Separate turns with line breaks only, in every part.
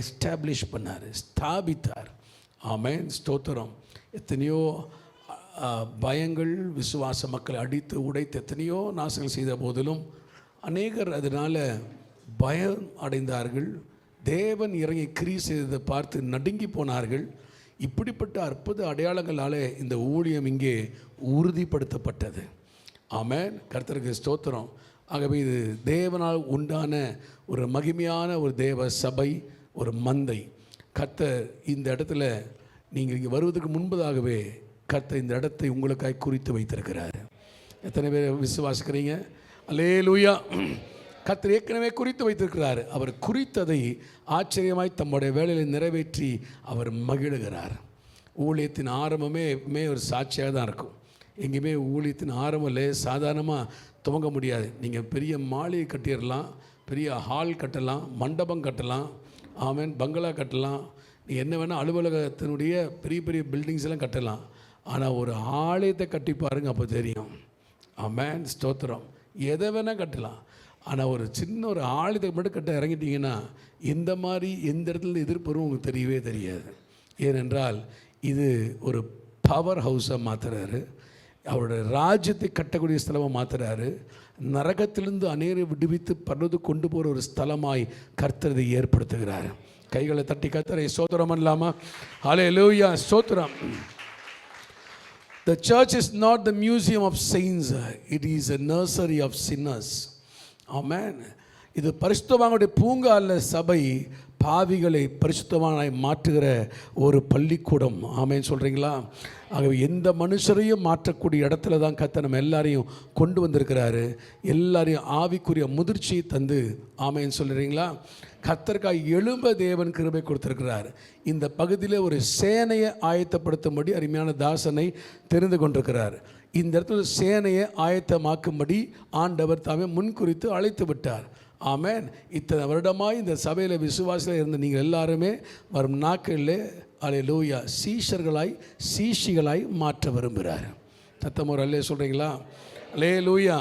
Establish பண்ணார், ஸ்தாபித்தார். ஆமென், ஸ்தோத்திரம். எத்தனையோ பயங்கள் விசுவாச மக்களை அடித்து உடைத்து எத்தனையோ நாசங்கள் செய்த போதிலும் அநேகர் அதனால் பயம் அடைந்தார்கள். தேவன் இறங்கி கிரியை செய்ததை பார்த்து நடுங்கி போனார்கள். இப்படிப்பட்ட அற்புத அடையாளங்களாலே இந்த ஊழியம் இங்கே உறுதிப்படுத்தப்பட்டது. ஆமென், கர்த்தருக்கு ஸ்தோத்திரம். ஆகவே இது தேவனால் உண்டான ஒரு மகிமையான ஒரு தேவ சபை, ஒரு மந்தை. கர்த்தர் இந்த இடத்துல நீங்கள் இங்கே வருவதற்கு முன்பதாகவே கர்த்தர் இந்த இடத்தை உங்களுக்காய் குறித்து வைத்திருக்கிறார். எத்தனை பேர் விசுவாசிக்கிறீங்க? அல்லேலூயா. கர்த்தர் ஏற்கனவே குறித்து வைத்திருக்கிறார். அவர் குறித்ததை ஆச்சரியமாய் தம்முடைய வேலையில் நிறைவேற்றி அவர் மகிழுகிறார். ஊழியத்தின் ஆரம்பமே ஒரு சாட்சியாக தான் இருக்கும். எங்கேயுமே ஊழியத்தின் ஆரம்பம் சாதாரணமாக துவங்க முடியாது. நீங்கள் பெரிய மாளிகை கட்டிடலாம், பெரிய ஹால் கட்டலாம், மண்டபம் கட்டலாம், ஆமென், பங்களா கட்டலாம், நீ என்ன வேணால் அலுவலகத்தினுடைய பெரிய பெரிய பில்டிங்ஸ் எல்லாம் கட்டலாம். ஆனால் ஒரு ஆலயத்தை கட்டி பாருங்க, அப்போ தெரியும். ஆமென், ஸ்தோத்திரம். எதை வேணால் கட்டலாம். ஆனால் ஒரு சின்ன ஒரு ஆலயத்தை மட்டும் கட்ட இறங்கிட்டீங்கன்னா இந்த மாதிரி எந்த இடத்துல எதிர்ப்பும் உங்களுக்கு தெரியவே தெரியாது. ஏனென்றால் இது ஒரு பவர் ஹவுஸை மாற்றுறாரு. அவருடைய ராஜ்யத்தை கட்டக்கூடிய ஸ்தலமாக மாற்றுறாரு. நரகத்திலிருந்து அநேகரை விடுவித்து பரவது கொண்டு போகிற ஒரு ஸ்தலமாய் கர்த்தரை ஏற்படுத்துகிறார். கைகளை தட்டி கர்த்தரை ஸ்தோத்திரம் பண்ணலாமா? ஹல்லேலூயா, ஸ்தோத்திரம். The church is not the museum of saints, it is a nursery of sinners. Amen. இது பரிசுத்தவான்களுடைய பூங்கா அல்ல. சபை பாவிகளை பரிசுத்தவானாய் மாற்றுகிற ஒரு பள்ளிக்கூடம். ஆமென் சொல்கிறீங்களா? ஆகவே எந்த மனுஷரையும் மாற்றக்கூடிய இடத்துல தான் கர்த்தர் நம்ம எல்லாரையும் கொண்டு வந்திருக்கிறாரு. எல்லாரையும் ஆவிக்குரிய முதிர்ச்சியை தந்து, ஆமென் சொல்கிறீங்களா? கர்த்தருக்காய் எழும்ப தேவன் கிருபை கொடுத்திருக்கிறார். இந்த பகுதியில் ஒரு சேனையை ஆயத்தப்படுத்தும்படி அருமையான தாசனை தெரிந்து கொண்டிருக்கிறார். இந்த இடத்துல சேனையை ஆயத்தமாக்கும்படி ஆண்டவர் தாமே முன்குறித்து அழைத்து விட்டார். ஆமென். இத்தனை வருடமாய் இந்த சபையில் விசுவாசியில் இருந்த நீங்கள் எல்லாருமே வரும் நாட்களில் அல்லேலூயா சீஷர்களாய் சீஷிகளாய் மாற்ற விரும்புகிறார். சத்தம் ஒரு அல்லே சொல்கிறீங்களா? அல்லேலூயா.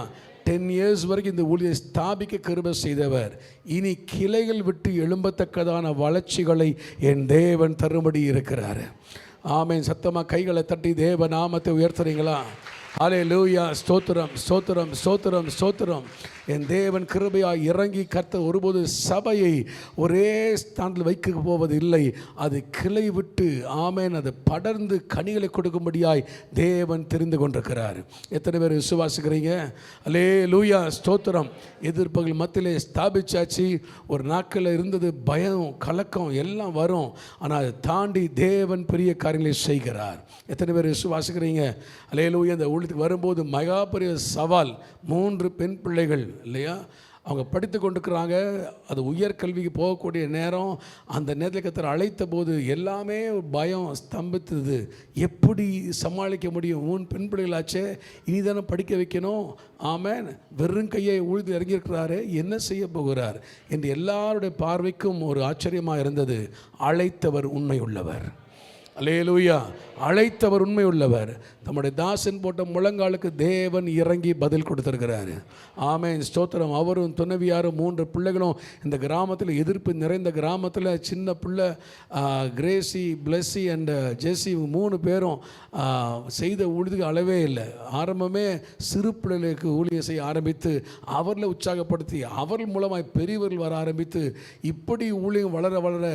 10 years வரைக்கும் இந்த ஊழியை ஸ்தாபிக்க கிருபை செய்தவர் இனி கிளைகள் விட்டு எழும்பத்தக்கதான வளர்ச்சிகளை என் தேவன் தரும்படி இருக்கிறார். ஆமென். சத்தமாக கைகளை தட்டி தேவ நாமத்தை உயர்த்துறீங்களா? ஹல்லேலூயா, ஸ்தோத்திரம், ஸ்தோத்திரம், ஸ்தோத்திரம், ஸ்தோத்திரம். என் தேவன் கிருபையாய் இறங்கி கர்த்தர் ஒருபோது சபையை ஒரே ஸ்தானத்தில் வைக்க போவது இல்லை. அது கிளை விட்டு, ஆமென், அது படர்ந்து கனிகளை கொடுக்கும்படியாய் தேவன் தெரிந்து கொண்டிருக்கிறார். எத்தனை பேர் விசுவாசிக்கிறீங்க? அல்லேலூயா, ஸ்தோத்திரம். எதிர்ப்புகள் மத்தியிலே ஸ்தாபிச்சாச்சு. ஒரு நாட்களில் இருந்தது பயம், கலக்கம் எல்லாம் வரும். ஆனால் அதை தாண்டி தேவன் பெரிய காரியங்களை செய்கிறார். எத்தனை பேர் விசுவாசிக்கிறீங்க? அல்லேலூயா. இந்த ஊழியத்துக்கு வரும்போது மகா பெரிய சவால். 3 பெண் பிள்ளைகள் இல்லையா, அவங்க படித்து கொண்டிருக்கிறாங்க. அது உயர்கல்விக்கு போகக்கூடிய நேரம். அந்த நேரத்தில் கர்த்தர் அழைத்த போது எல்லாமே பயம் ஸ்தம்பித்தது. எப்படி சமாளிக்க முடியும்? 3 பெண் பிள்ளைகளாச்சே, இனிதானே படிக்க வைக்கணும். ஆமென். வெறும் கையை உழுது இறங்கியிருக்கிறாரு, என்ன செய்ய போகிறார் என்று எல்லாருடைய பார்வைக்கும் ஒரு ஆச்சரியமாக இருந்தது. அழைத்தவர் உண்மை உள்ளவர். அல்லேலூயா. அழைத்தவர் உண்மை உள்ளவர். நம்முடைய தாசன் போட்ட முழங்காலுக்கு தேவன் இறங்கி பதில் கொடுத்திருக்கிறாரு. ஆமென், ஸ்தோத்திரம். அவரும் துணைவியாரும் 3 பிள்ளைகளும் இந்த கிராமத்தில், எதிர்ப்பு நிறைந்த கிராமத்தில், சின்ன பிள்ளை கிரேசி, பிளஸ்ஸி அண்ட் ஜெஸ்ஸி 3 பேரும் செய்த ஊழியத்துக்கு அளவே இல்லை. ஆரம்பமே சிறு பிள்ளைகளுக்கு ஊழியம் செய்ய ஆரம்பித்து அவர்களை உற்சாகப்படுத்தி அவர்கள் மூலமாய் பெரியவர்கள் வர ஆரம்பித்து இப்படி ஊழியம் வளர வளர,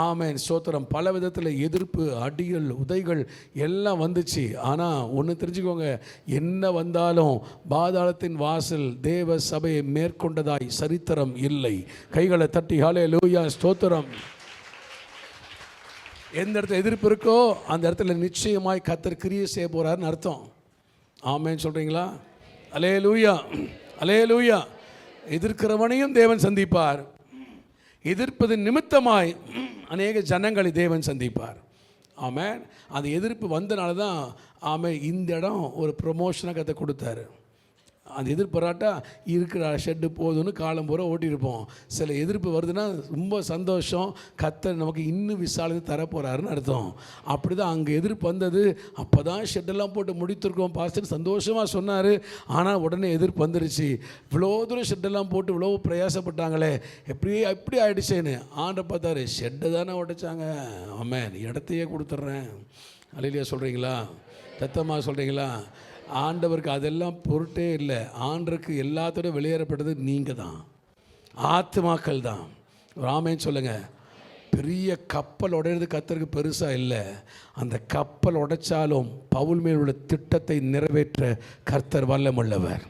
ஆமென், ஸ்தோத்திரம், பல விதத்தில் எதிர்ப்பு, அடிகள், உதைகள் எல்லாம் வந்துச்சு. ஆனால் ஒன்று தெரிஞ்சுக்கோங்க, என்ன வந்தாலும் பாதாளத்தின் வாசல் தேவ சபையை மேற்கொண்டதாய் சரித்திரம் இல்லை. கைகளை தட்டி ஹல்லேலூயா, ஸ்தோத்திரம். எந்த இடத்துல எதிர்ப்பு இருக்கோ அந்த இடத்துல நிச்சயமாய் கர்த்தர் கிரியை செய்ய போறாருன்னு அர்த்தம். ஆமென் சொல்றீங்களா? அல்லேலூயா, அல்லேலூயா. எதிர்க்கிறவனையும் தேவன் சந்திப்பார். எதிர்ப்பது நிமித்தமாய் அநேக ஜனங்களை தேவன் சந்திப்பார். ஆமென். அந்த எதிர்ப்பு வந்தனால தான் ஆமென் இந்த இடம் ஒரு ப்ரொமோஷனாக கதை கொடுத்தாரு. அந்த எதிர்பாராட்டா இருக்கிற ஷெட்டு போதும்னு காலம் பூரா ஓட்டியிருப்போம். சில எதிர்ப்பு வருதுன்னா ரொம்ப சந்தோஷம், கர்த்தர் நமக்கு இன்னும் விசாலத்தை தரப்போகிறாருன்னு அர்த்தம். அப்படி தான் அங்கே எதிர்ப்பு வந்தது. அப்போ தான் ஷெட்டெல்லாம் போட்டு முடித்திருக்கோம் பாஸ்டர் சந்தோஷமாக சொன்னார். ஆனால் உடனே எதிர்ப்பு வந்துருச்சு. இவ்வளோ தூரம் ஷெட்டெல்லாம் போட்டு இவ்வளோ பிரயாசப்பட்டாங்களே, எப்படி ஆகிடுச்சேன்னு ஆண்டை பார்த்தாரு. ஷெட்டை தானே உடைச்சாங்க, ஆமாம் இடத்தையே கொடுத்துட்றேன். அல்லேலூயா சொல்கிறீங்களா? சத்தமாக சொல்கிறீங்களா? ஆண்டவருக்கு அதெல்லாம் பொருட்டே இல்லை. ஆண்டருக்கு எல்லாத்தோட வெளியேறப்பட்டது நீங்கள் தான், ஆத்மாக்கள் தான். ராமேன்னு சொல்லுங்கள். பெரிய கப்பல் உடையிறது கர்த்தருக்கு பெருசாக இல்லை. அந்த கப்பல் உடைச்சாலும் பவுல் மேல் உள்ள திட்டத்தை நிறைவேற்ற கர்த்தர் வல்லமுள்ளவர்.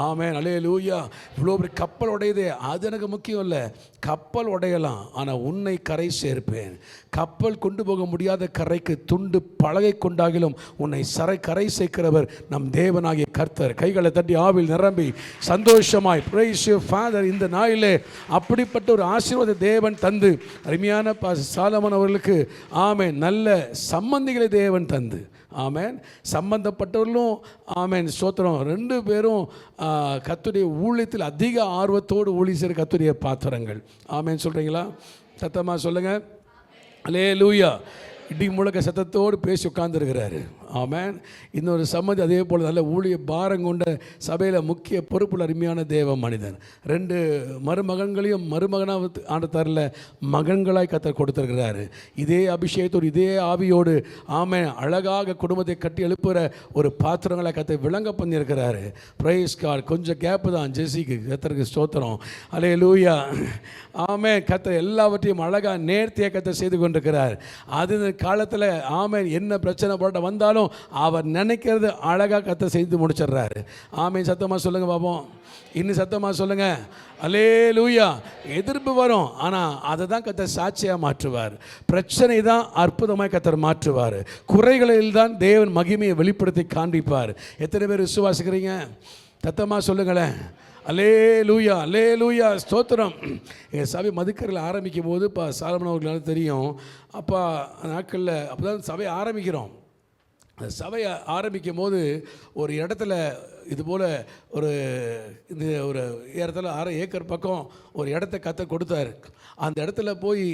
ஆமென், அல்லேலூயா. இவ்வளோ பெரிய கப்பல் உடையுது, அது எனக்கு முக்கியம் இல்லை. கப்பல் உடையலாம், ஆனால் உன்னை கரை சேர்ப்பேன். கப்பல் கொண்டு போக முடியாத கரைக்கு துண்டு பலகை கொண்டாகிலும் உன்னை கரை சேர்க்கிறவர் நம் தேவனாகிய கர்த்தர். கைகளை தட்டி ஆவில் நிரம்பி சந்தோஷமாய் பிரைஸ் யூ ஃபாதர். இந்த நாளிலே அப்படிப்பட்ட ஒரு ஆசீர்வாத தேவன் தந்து, அருமையான சாலமோன் அவர்களுக்கு ஆமென் நல்ல சம்பந்திகளை தேவன் தந்து, ஆமென் சம்பந்தப்பட்டவர்களும் ஆமென் ஸ்தோத்திரம். 2 பேரும் கர்த்தருடைய ஊழியத்தில் அதிக ஆர்வத்தோடு ஊழிய செய்கிற கர்த்தருடைய பாத்திரங்கள். ஆமென் சொல்கிறீங்களா? சத்தமாக சொல்லுங்கள். அல்லேலூயா. இடி முழக்க சத்தத்தோடு பேசி உட்கார்ந்துருக்கிறாரு. ஆமென். இன்னொரு சம்மதி அதே போல் நல்ல ஊழிய பாரம் கொண்ட சபையில் முக்கிய பொறுப்புள்ள அருமையான தேவ மனிதன். 2 மருமகன்களையும் மருமகனாக ஆண்டு தரல, மகன்களாய் கர்த்தர் கொடுத்துருக்கிறாரு. இதே அபிஷேகத்தோடு இதே ஆவியோடு ஆமென் அழகாக குடும்பத்தை கட்டி எழுப்புகிற ஒரு பாத்திரங்களை கர்த்தர் விளங்க பண்ணியிருக்கிறாரு. Price God. கொஞ்சம் கேப்பு தான் ஜெசிக்கு. கர்த்தருக்கு ஸ்தோத்திரம். அல்லேலூயா. ஆமென். கர்த்தர் எல்லாவற்றையும் அழகாக நேர்த்தியாக கர்த்தர் செய்து கொண்டிருக்கிறார். அது காலத்தில் ஆமென் என்ன பிரச்சனை போட்ட வந்தாலும் அவர் நினைக்கிறது அழகாக கர்த்தர் செய்து முடிச்சிடுறாரு. ஆமென். சத்தமாக சொல்லுங்கள் பாப்போம். இன்னும் சத்தமாக சொல்லுங்கள். அல்லேலூயா. எதிர்ப்பு வரும், ஆனால் அதை தான் கர்த்தர் சாட்சியாக மாற்றுவார். பிரச்சனை தான் அற்புதமாக கர்த்தர் மாற்றுவார். குறைகளில் தான் தேவன் மகிமையை வெளிப்படுத்தி காண்பிப்பார். எத்தனை பேர் விசுவாசிக்கிறீங்க? சத்தமாக சொல்லுங்களேன். அல்லேலூயா, அல்லேலூயா, ஸ்தோத்திரம். எங்கள் சபை மதுக்கரையில் ஆரம்பிக்கும் போது இப்போ சாலமோன் அவர்களுக்கு தெரியும். அப்போ நாட்களில் அப்போ தான் சபையை ஆரம்பிக்கிறோம். அந்த சபையை ஆரம்பிக்கும் போது ஒரு இடத்துல இதுபோல் ஒரு இடத்துல 6 ஏக்கர் பக்கம் ஒரு இடத்த கர்த்தர் கொடுத்தாரு. அந்த இடத்துல போய்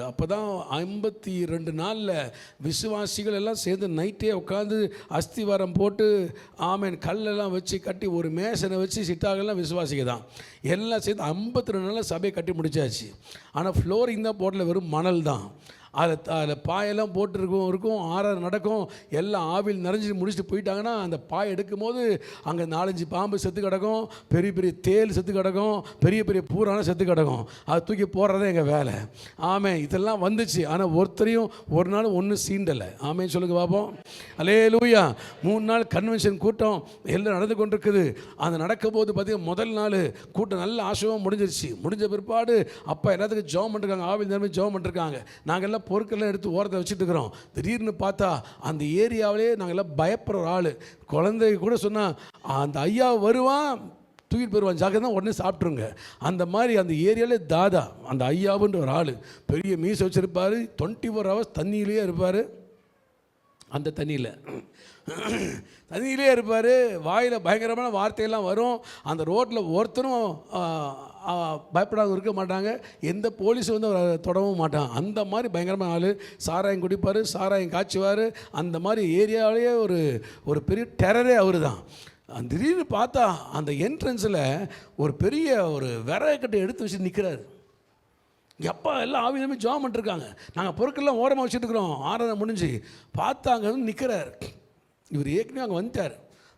அப்போ தான் 52 நாளில் விசுவாசிகள் எல்லாம் சேர்ந்து நைட்டே உட்காந்து அஸ்திவாரம் போட்டு ஆமென் கல்லெல்லாம் வச்சு கட்டி ஒரு மேசனை வச்சு சிட்டாகெல்லாம் விசுவாசிக்க தான் எல்லாம் சேர்ந்து 52 நாளில் சபையை கட்டி முடிச்சாச்சு. ஆனால் ஃப்ளோரிங் தான் போடல, வெறும் மணல் தான். அதில் பாயெல்லாம் போட்டுருக்கும் 6 நடக்கும். எல்லாம் ஆவில் நிறைஞ்சி முடிச்சுட்டு போயிட்டாங்கன்னா அந்த பாய் எடுக்கும் போது அங்கே 4-5 பாம்பு செத்து கிடக்கும், பெரிய பெரிய தேல் செத்து கிடக்கும், பெரிய பெரிய பூரான செத்து கிடக்கும். அதை தூக்கி போடுறதே எங்கள் வேலை. ஆமென். இதெல்லாம் வந்துச்சு. ஆனால் ஒருத்தரையும் ஒரு நாள் ஒன்றும் சீண்டலை. ஆமென் சொல்லுங்கள் பார்ப்போம். அல்லேலூயா. 3 நாள் கன்வென்ஷன் கூட்டம் எல்லாம் நடந்து கொண்டிருக்குது. அந்த நடக்கும் போது பார்த்தீங்கன்னா முதல் நாள் கூட்டம் நல்ல ஆசையாக முடிஞ்சிருச்சு. முடிஞ்ச பிற்பாடு அப்போ எல்லாத்துக்கும் ஜெபம் பண்ணிருக்காங்க, ஆவில் நிரம்பி ஜெபம் பண்ணிருக்காங்க. நாங்கள் எல்லாம் பொருட்கள்லாம் எடுத்து ஓரத்தை வச்சுட்டு இருக்கிறோம். திடீர்னு பார்த்தா அந்த ஏரியாவிலே நாங்கள் எல்லாம் பயப்படுற ஒரு ஆள். குழந்தை கூட சொன்னால் அந்த ஐயா வருவான், தூக்கிட்டு போயிடுவான், ஜாக்கிரதை தான் உடனே சாப்பிட்ருங்க. அந்த மாதிரி அந்த ஏரியாவிலே தாதா அந்த ஐயாவுன்ற ஒரு ஆள் பெரிய மீசை வச்சுருப்பார். 24 hours தண்ணியிலே இருப்பார். அந்த தண்ணியிலே இருப்பார். வாயில் பயங்கரமான வார்த்தையெல்லாம் வரும். அந்த ரோட்டில் ஒருத்தரும் பயப்படாத இருக்க மாட்டாங்க. எந்த போலீஸும் வந்து தொடவும் மாட்டான். அந்த மாதிரி பயங்கரமான ஆள். சாராயம் குடிப்பார், சாராயம் காய்ச்சுவார். அந்த மாதிரி ஏரியாவிலேயே ஒரு பெரிய டெரரே அவர் தான். திடீர்னு பார்த்தா அந்த என்ட்ரன்ஸில் ஒரு பெரிய ஒரு விறகக்கட்டை எடுத்து வச்சு நிற்கிறார். எப்போ எல்லாம் ஆவியமே ஜாம் பண்ணிருக்காங்க. நாங்கள் பொருட்கள்லாம் ஓரமாக வச்சுட்டு இருக்கிறோம். 6:30 முடிஞ்சு பார்த்தா அங்கே வந்து நிற்கிறார். இவர் ஏற்கனவே அங்கே வந்துட்டார்.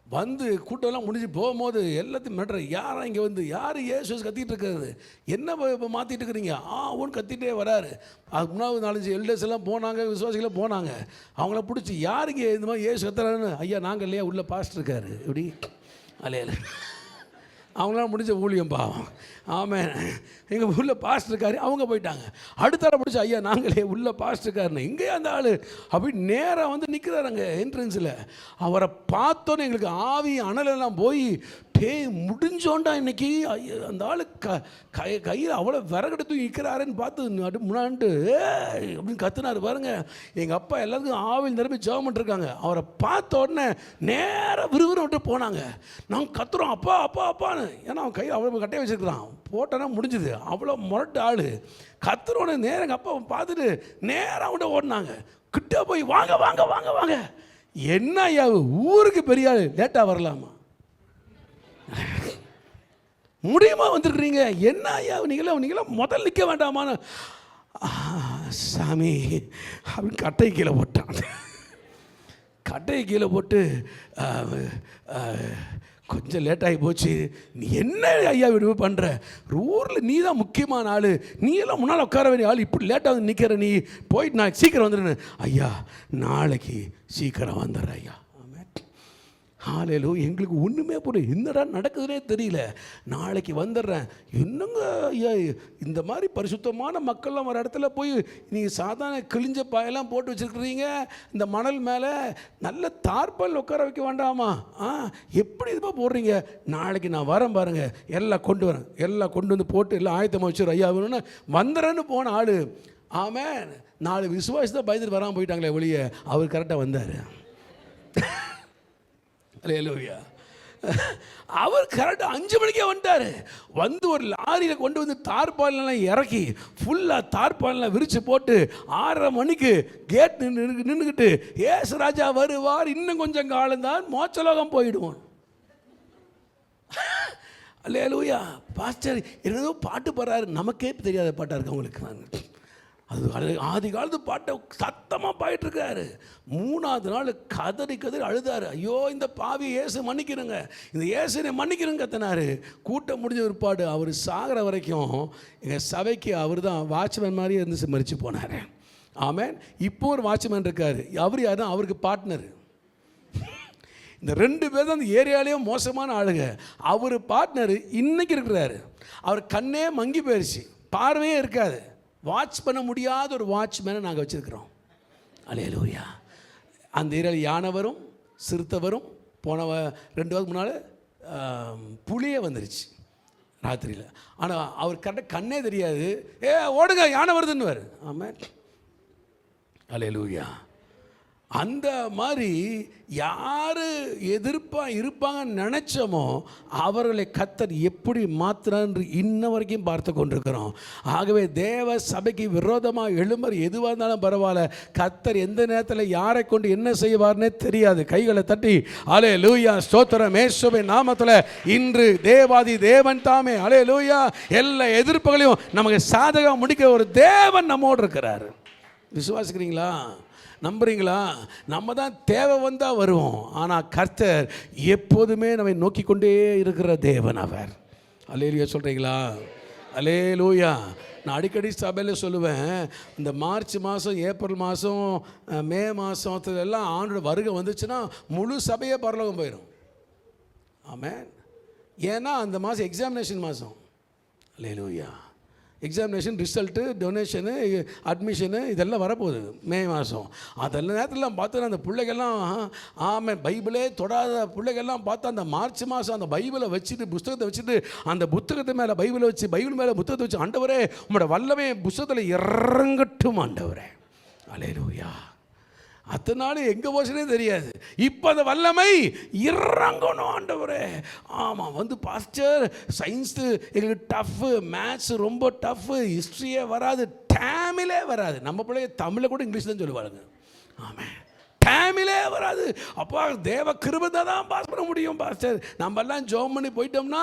வந்து கூட்டம்லாம் முடிஞ்சு போகும்போது எல்லாத்தையும் மேட்ரு யாரா இங்கே வந்து யார் ஏசு கத்திட்டு இருக்கிறது, என்ன இப்போ மாற்றிட்டு இருக்கிறீங்க ஒன்று கத்திட்டே வராரு. அதுக்கு முன்னாடி 4-5 எல்டர்ஸ் எல்லாம் போனாங்க, விசுவாசிகளாம் போனாங்க. அவங்கள பிடிச்சி யாருக்கு இந்த மாதிரி ஏசு கத்துறாருன்னு, ஐயா நாங்கள் இல்லையா உள்ள பாஸ்டர் இருக்காரு இப்படி அலையில அவங்களாம் முடிஞ்ச ஊழியம் பாவம். ஆமாம் எங்கள் உள்ள பாஸ்டர் இருக்காரு, அவங்க போயிட்டாங்க. அடுத்தால முடிச்சு ஐயா நாங்களே உள்ள பாஸ்டர் இருக்காருன்னு இங்கே அந்த ஆள் அப்படி நேராக வந்து நிற்கிறாரு அங்கே என்ட்ரன்ஸில். அவரை பார்த்தோன்னே எங்களுக்கு ஆவி அனலெல்லாம் போய் முடிஞ்சோண்டா இன்னைக்கு அந்த ஆள் கையில் அவ்வளோ விறகெடுத்து நிற்கிறாருன்னு பார்த்து முன்னாண்டு அப்படின்னு கத்துனாரு பாருங்க. எங்கள் அப்பா எல்லாத்துக்கும் ஆவில் நிரம்பி ஜெபம் பண்ணிருக்காங்க. அவரை பார்த்த உடனே நேராக விறுவிறு விட்டு போனாங்க. நாங்கள் கத்துறோம் அப்பா அப்பா அப்பான்னு. ஏன்னா அவன் கையில் அவ்வளோ கட்டையை வச்சுருக்கிறான். போட்டோன்னா முடிஞ்சுது. அவ்வளோ முரட்டு ஆள். கத்துறோன்னு நேரம் எங்கள் அப்பா பார்த்துட்டு நேராக விட்டு ஓடினாங்க. கிட்ட போய் வாங்க வாங்க வாங்க வாங்க. என்ன ஐயா ஊருக்கு பெரிய ஆள் லேட்டாக வரலாமா? முடியுமா வந்துருக்குறீங்க? என்ன ஐயா நீங்களாம் முதல் நிற்க வேண்டாமான்னு. சாமி அப்படின்னு கட்டை கீழே போட்டான். கட்டையை கீழே போட்டு கொஞ்சம் லேட்டாகி போச்சு. நீ என்ன ஐயா விடுவு பண்ணுற? ஊரில் நீ தான் முக்கியமான ஆள். நீ எல்லாம் முன்னால் உட்கார வேண்டிய ஆள். இப்படி லேட்டாக வந்து நிற்கிற நீ. போயிட்டு நான் சீக்கிரம் வந்துடுறேன். ஐயா நாளைக்கு சீக்கிரம் வந்துடுறேன் ஐயா. ஹல்லேலூயா. எங்களுக்கு ஒன்றுமே புரியல, என்னடா நடக்குதுன்னே தெரியல. நாளைக்கு வந்துடுறேன். என்னங்க ஐயா இந்த மாதிரி பரிசுத்தமான மக்கள்லாம் வர இடத்துல போய் நீங்கள் சாதாரண கிழிஞ்ச பாயெல்லாம் போட்டு வச்சுருக்கிறீங்க. இந்த மணல் மேலே நல்ல தார்பால் உட்கார வைக்க வேண்டாமா? எப்படி இதுப்பா போடுறீங்க? நாளைக்கு நான் வரேன் பாருங்கள், எல்லாம் கொண்டு வரேன். எல்லாம் கொண்டு வந்து போட்டு எல்லாம் ஆயத்தமாக வச்சுரு ஐயா வேணும்னு வந்துடுறேன்னு போன ஆள். ஆமாம் 4 விசுவாசி தான் பயந்துட்டு வராமல் போயிட்டாங்களே ஒழிய அவர் கரெக்டாக வந்தார். அல்லேலூயா. அவர் கரெக்டாக 5 மணிக்கே வந்துட்டார். வந்து ஒரு லாரியில் கொண்டு வந்து தார்பாலெல்லாம் இறக்கி ஃபுல்லாக தார்பாலெல்லாம் விரித்து போட்டு 6:30 மணிக்கு கேட் நின்றுக்கிட்டு ஏசு ராஜா வருவார், இன்னும் கொஞ்சம் காலம்தான் மோட்சலோகம் போயிடுவோம். அல்லேலூயா. பாஸ்டர் என்னதோ பாட்டு பாடுறாரு, நமக்கே தெரியாத பாட்டாக இருக்கு அவங்களுக்கு. அது ஆதி காலத்து பாட்டை சத்தமாக பாடிட்டுருக்காரு. 3ஆவது நாள் கதறி அழுதார். ஐயோ இந்த பாவி இயேசு மன்னிக்கிறங்க, இந்த இயேசுனை மன்னிக்கிறங்க கத்தினார். கூட்டம் முடிஞ்ச பிற்பாடு அவர் சாகிற வரைக்கும் எங்கள் சபைக்கு அவர் தான் வாட்ச்மேன் மாதிரி இருந்து மறித்து போனார். ஆமேன். இப்போ ஒரு வாட்ச்மேன் இருக்கார். அவர் யார் தான் அவருக்கு பார்ட்னர். இந்த 2 பேர் தான் அந்த ஏரியாலேயே மோசமான ஆளுங்க. அவர் பார்ட்னர் இன்னைக்கு இருக்கிறாரு. அவர் கண்ணே மங்கி போயிடுச்சு, பார்வையே இருக்காது. வாட்ச் பண்ண முடியாத ஒரு வாட்ச்மேனை நாங்கள் வச்சுருக்கிறோம். அல்லேலூயா. அந்த ஏரியாவில் யானை வரும், சிறுத்தை வரும். போன 2 வாரத்துக்கு முன்னால் புளியே வந்துருச்சு ராத்திரியில். ஆனால் அவர் கரெக்டாக கண்ணே தெரியாது. ஓடுங்க யானை வருதுன்னுவார். ஆமாம். அல்லேலூயா. அந்த மாதிரி யார் எதிர்ப்பாக இருப்பாங்கன்னு நினச்சோமோ அவர்களை கர்த்தர் எப்படி மாற்றினான்னு இன்ன வரைக்கும் பார்த்து கொண்டிருக்கிறோம். ஆகவே தேவ சபைக்கு விரோதமாக எழும்பர் எதுவாக இருந்தாலும் பரவாயில்ல, கர்த்தர் எந்த நேரத்தில் யாரை கொண்டு என்ன செய்வார்னே தெரியாது. கைகளை தட்டி அல்லேலூயா ஸ்தோத்திரம். இயேசுவின் நாமத்தில் இன்று தேவாதி தேவன் தாமே அல்லேலூயா எல்லா எதிர்ப்புகளையும் நமக்கு சாதகம் முடிக்கிற ஒரு தேவன் நம்மோடு இருக்கிறார். விசுவாசிக்கிறீங்களா? நம்புறீங்களா? நம்ம தான் தேவை வந்தால் வருவோம். ஆனால் கர்த்தர் எப்போதுமே நம்மை நோக்கி கொண்டே இருக்கிற தேவன் அவர். அல்லேலூயா சொல்கிறீங்களா? அல்லேலூயா. நான் அடிக்கடி சபையில் சொல்லுவேன், இந்த மார்ச் மாதம், ஏப்ரல் மாதம், மே மாதத்துல எல்லாம் ஆண்டோட வருகை வந்துச்சுன்னா முழு சபையே பரலோகம் போயிடும். ஆமாம். ஏன்னா அந்த மாதம் எக்ஸாமினேஷன் மாதம். அல்லேலூயா. எக்ஸாமினேஷன், ரிசல்ட்டு, டொனேஷனு, அட்மிஷனு இதெல்லாம் வரப்போகுது மே மாதம். அதெல்லாம் நேரத்துலாம் பார்த்தா அந்த பிள்ளைகள்லாம் ஆமாம் பைபிளே தொடாத பிள்ளைகள்லாம் பார்த்தா அந்த மார்ச் மாதம் அந்த பைபிளை வச்சுட்டு புஸ்தகத்தை வச்சுட்டு அந்த புத்தகத்தை மேலே பைபிளை வச்சு பைபிள் மேலே புத்தகத்தை வச்சு ஆண்டவரே உங்களோட வல்லமே புஸ்தகத்தில் இறங்கட்டும் ஆண்டவரே. அல்லேலூயா. அத்தனால எங்கே போச்சுனே தெரியாது. இப்போ அந்த வல்லமை இறங்கணும் ஆண்டவரே. ஆமாம். வந்து பாஸ்டர் சயின்ஸு எங்களுக்கு டஃப்பு, மேத்ஸ் ரொம்ப டஃப்பு, ஹிஸ்ட்ரியே வராது, டேமிலே வராது. நம்ம பிள்ளைங்க தமிழில் கூட இங்கிலீஷ் தான் சொல்லுவாங்க. ஆமாம். டேமிலே வராது. அப்போ தேவ கிருபை தான் பாஸ் பண்ண முடியும் பாஸ்டர். நம்மெல்லாம் ஜோம் பண்ணி போயிட்டோம்னா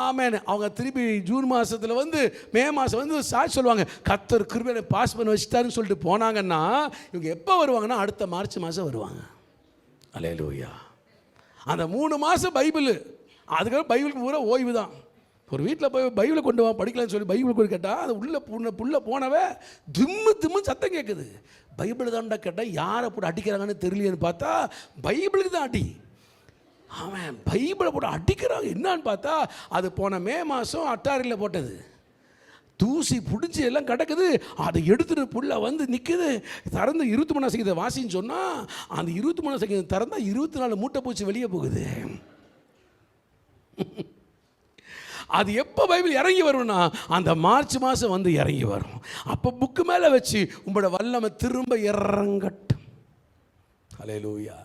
ஆமேன் அவங்க திருப்பி ஜூன் மாதத்தில் வந்து மே மாதம் வந்து சாட்சி சொல்லுவாங்க, கர்த்தர் கிருபையை பாஸ் பண்ண வச்சுட்டாருன்னு சொல்லிட்டு போனாங்கன்னா இவங்க எப்போ வருவாங்கன்னா அடுத்த மார்ச் மாதம் வருவாங்க. அல்லேலூயா. அந்த 3 மாதம் பைபிள், அதுக்கப்புறம் பைபிளுக்கு பூரா ஓய்வு தான். ஒரு வீட்டில் போய் பைபிளை கொண்டு வா படிக்கலான்னு சொல்லி பைபிள் கொண்டு கேட்டால் அது புள்ள போனவே திம்மு சத்தம் கேட்குது. பைபிள் தான்டா கேட்டால் யாரை போட்டு அடிக்கிறாங்கன்னு தெரியலையேன்னு பார்த்தா பைபிளுக்கு தான் அடி. அவன் பைபிளை போட்டு அடிக்கிறாங்க என்னான்னு பார்த்தா அது போன மே மாதம் அட்டாரியில் போட்டது. தூசி பிடிச்சி எல்லாம் கிடக்குது. அதை எடுத்துகிட்டு புள்ள வந்து நிற்குது. திறந்து 23 சங்கீதம் வாசின்னு சொன்னால் அந்த 23 சங்கீதம் திறந்தால் 24 மூட்டை பூச்சி வெளியே போகுது. அது எப்போ பைபிள் இறங்கி வரும்னா அந்த மார்ச் மாதம் வந்து இறங்கி வரும். அப்போ புக்கு மேலே வச்சு உங்களோட வல்லமை திரும்ப இறங்கட்டும். ஹல்லேலூயா.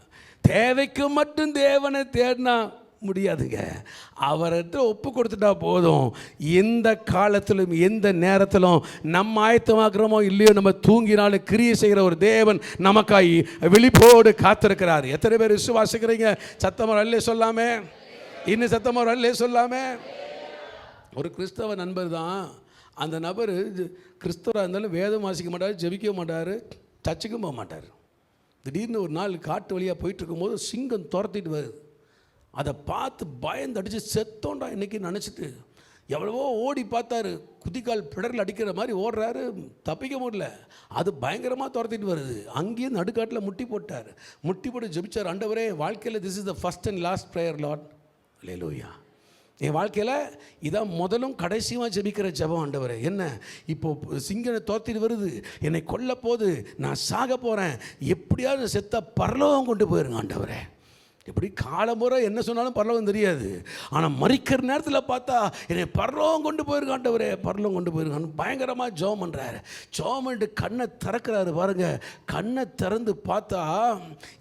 தேவைக்கு மட்டும் தேவனை தேடினா முடியாதுங்க. அவர்கிட்ட ஒப்பு கொடுத்துட்டா போதும். எந்த காலத்திலும் எந்த நேரத்திலும் நம்ம ஆயத்தமாக்குறோமோ இல்லையோ, நம்ம தூங்கினாலும் கிரியை செய்கிற ஒரு தேவன் நமக்காய் விழிப்போடு காத்திருக்கிறார். எத்தனை பேர் விசுவாசிக்கிறீங்க? சத்தமாக அல்லே சொல்லாமே, இன்னும் சத்தமாக அல்லே சொல்லாமே. ஒரு கிறிஸ்தவ நண்பர் தான். அந்த நபர் கிறிஸ்தவராக இருந்தாலும் வேதம் வாசிக்க மாட்டார், ஜெபிக்க மாட்டார், சர்ச்சுக்கும் போக மாட்டார். திடீர்னு ஒரு நாள் காட்டு வழியாக போயிட்டு இருக்கும்போது சிங்கம் துரத்திட்டு வருது. அதை பார்த்து பயந்து அடித்து செத்தோண்டா இன்றைக்கி நினச்சிட்டு எவ்வளவோ ஓடி பார்த்தாரு. குதிக்கால் பிடரில் அடிக்கிற மாதிரி ஓடுறாரு, தப்பிக்க முடியல. அது பயங்கரமாக துரத்திட்டு வருது. அங்கேயும் நடுக்காட்டில் முட்டி போட்டார். முட்டி போட்டு ஜெபிச்சார், ஆண்டவரே வாழ்க்கையில் this is the first and last prayer lord. அல்லேலூயா. என் வாழ்க்கையில் இதான் முதலும் கடைசியாக ஜெபிக்கிற ஜெபம். ஆண்டவரே, என்ன இப்போது சிங்கனை தோத்திட்டு வருது, என்னை கொல்ல போது, நான் சாக போகிறேன், எப்படியாவது செத்த பரலோகம் கொண்டு போயிருங்க ஆண்டவரே. எப்படி காலமுறை என்ன சொன்னாலும் பரலோகம் தெரியாது, ஆனால் மறிக்கிற நேரத்தில் பார்த்தா என்னை பரலோகம் கொண்டு போயிருங்க ஆண்டவரே, பரலோகம் கொண்டு போயிருக்கான்னு பயங்கரமாக ஜெபம் பண்ணுறாரு. ஜெபம் பண்ணிட்டு கண்ணை திறக்கிறாரு. பாருங்க, கண்ணை திறந்து பார்த்தா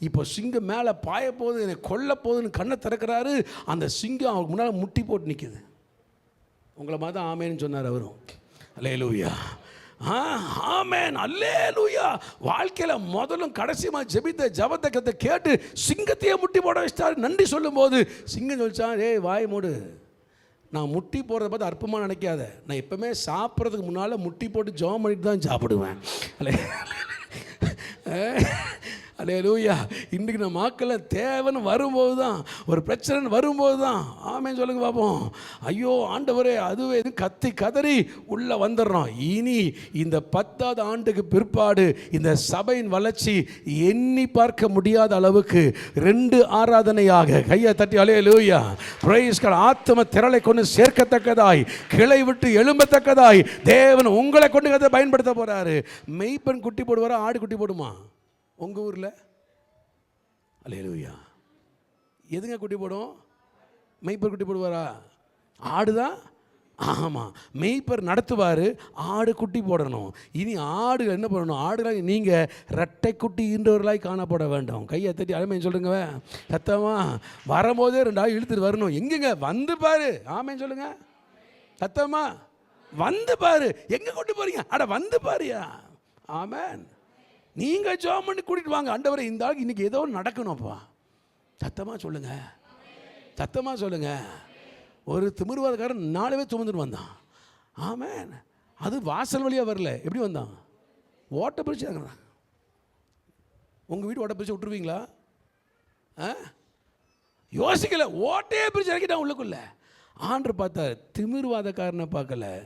இப்போ சிங்கம் மேலே பாய போகுது, என்னை கொல்ல போகுதுன்னு கண்ணை திறக்கிறாரு. அந்த சிங்கம் அவருக்கு முன்னால் முட்டி போட்டு நிற்குது. உங்களை மாதிரி தான் ஆமேன்னு சொன்னார் அவரும். அல்லேலூயா, ஆமென், அல்லேலூயா. வாழ்க்கையில் முதலும் கடைசியமாக ஜெபித்த ஜபத்தை கேட்டு சிங்கத்தையே முட்டி போட வச்சிட்டாரு. நன்றி சொல்லும் போது சிங்கம் சொல்லிச்சான், ஏய் வாய் மூடு, நான் முட்டி போடுறத பார்த்து அற்பமாக நினைக்காத, நான் எப்பவுமே சாப்பிட்றதுக்கு முன்னால் முட்டி போட்டு ஜெபம் பண்ணிட்டு தான் சாப்பிடுவேன். அல்லேலூயா. இன்றைக்கு நம்ம மக்கள் தேவைன்னு வரும்போது தான், ஒரு பிரச்சனை வரும்போது தான் ஆமென் சொல்லுங்க பார்ப்போம். ஐயோ ஆண்டவரே, அதுவே இது கத்தி கதறி உள்ளே வந்துடுறோம். இனி இந்த 10வது ஆண்டுக்கு பிற்பாடு இந்த சபையின் வளர்ச்சி எண்ணி பார்க்க முடியாத அளவுக்கு 2 ஆராதனையாக கையை தட்டி அல்லேலூயா பிரைஸ் காட், ஆத்தும திரளை கொண்டு சேர்க்கத்தக்கதாய், கிளை விட்டு எழும்பத்தக்கதாய் தேவன் உங்களை கொண்டு அதை பயன்படுத்த போகிறாரு. மெய்ப்பெண் குட்டி போடுவாரா, ஆடு குட்டி போடுமா உங்கள் ஊரில்? அல்லேலூயா. எதுங்க குட்டி போடும்? மெய்ப்பர் குட்டி போடுவாரா? ஆடு தான். ஆமாம், மெய்ப்பர் நடத்துவார், ஆடு குட்டி போடணும். இனி ஆடு என்ன பண்ணணும்? ஆடுகளாக நீங்கள் ரெட்டை குட்டி ஈன்றவர்களாய் காணப்பட வேண்டும். கையை தட்டி அருமைன்னு சொல்லுங்க. சத்தமா வரும்போதே 2 ஆள் இழுத்துட்டு வரணும். எங்கெங்க வந்து பாரு, ஆமேன்னு சொல்லுங்க. சத்தமா வந்து பாரு. எங்கே கொண்டு போகிறீங்க? அட வந்து பாருயா. ஆமேன். நீங்கள் ஜெபம் பண்ணி கூட்டிகிட்டு வாங்க. ஆண்டவரே, இந்த ஆளுக்கு இன்றைக்கி ஏதோ நடக்கணும்ப்பா. சத்தமாக சொல்லுங்கள், சத்தமாக சொல்லுங்கள். ஒரு திமிர்வாதக்காரன் 4 பேர் சுமந்துட்டு வந்தான். ஆமென். அது வாசல் வழியாக வரல. எப்படி வந்தான்? ஓட்டை பிரிச்சு இறங்குறான். உங்கள் வீடு ஓட்டை பிரிச்சு விட்டுருவீங்களா? யோசிக்கல, ஓட்டையே பிரிச்சு இறக்கிட்டான் உள்ளுக்குள்ள. ஆண்டவர் பார்த்தார், திமிர்வாதக்காரனை பார்க்கல,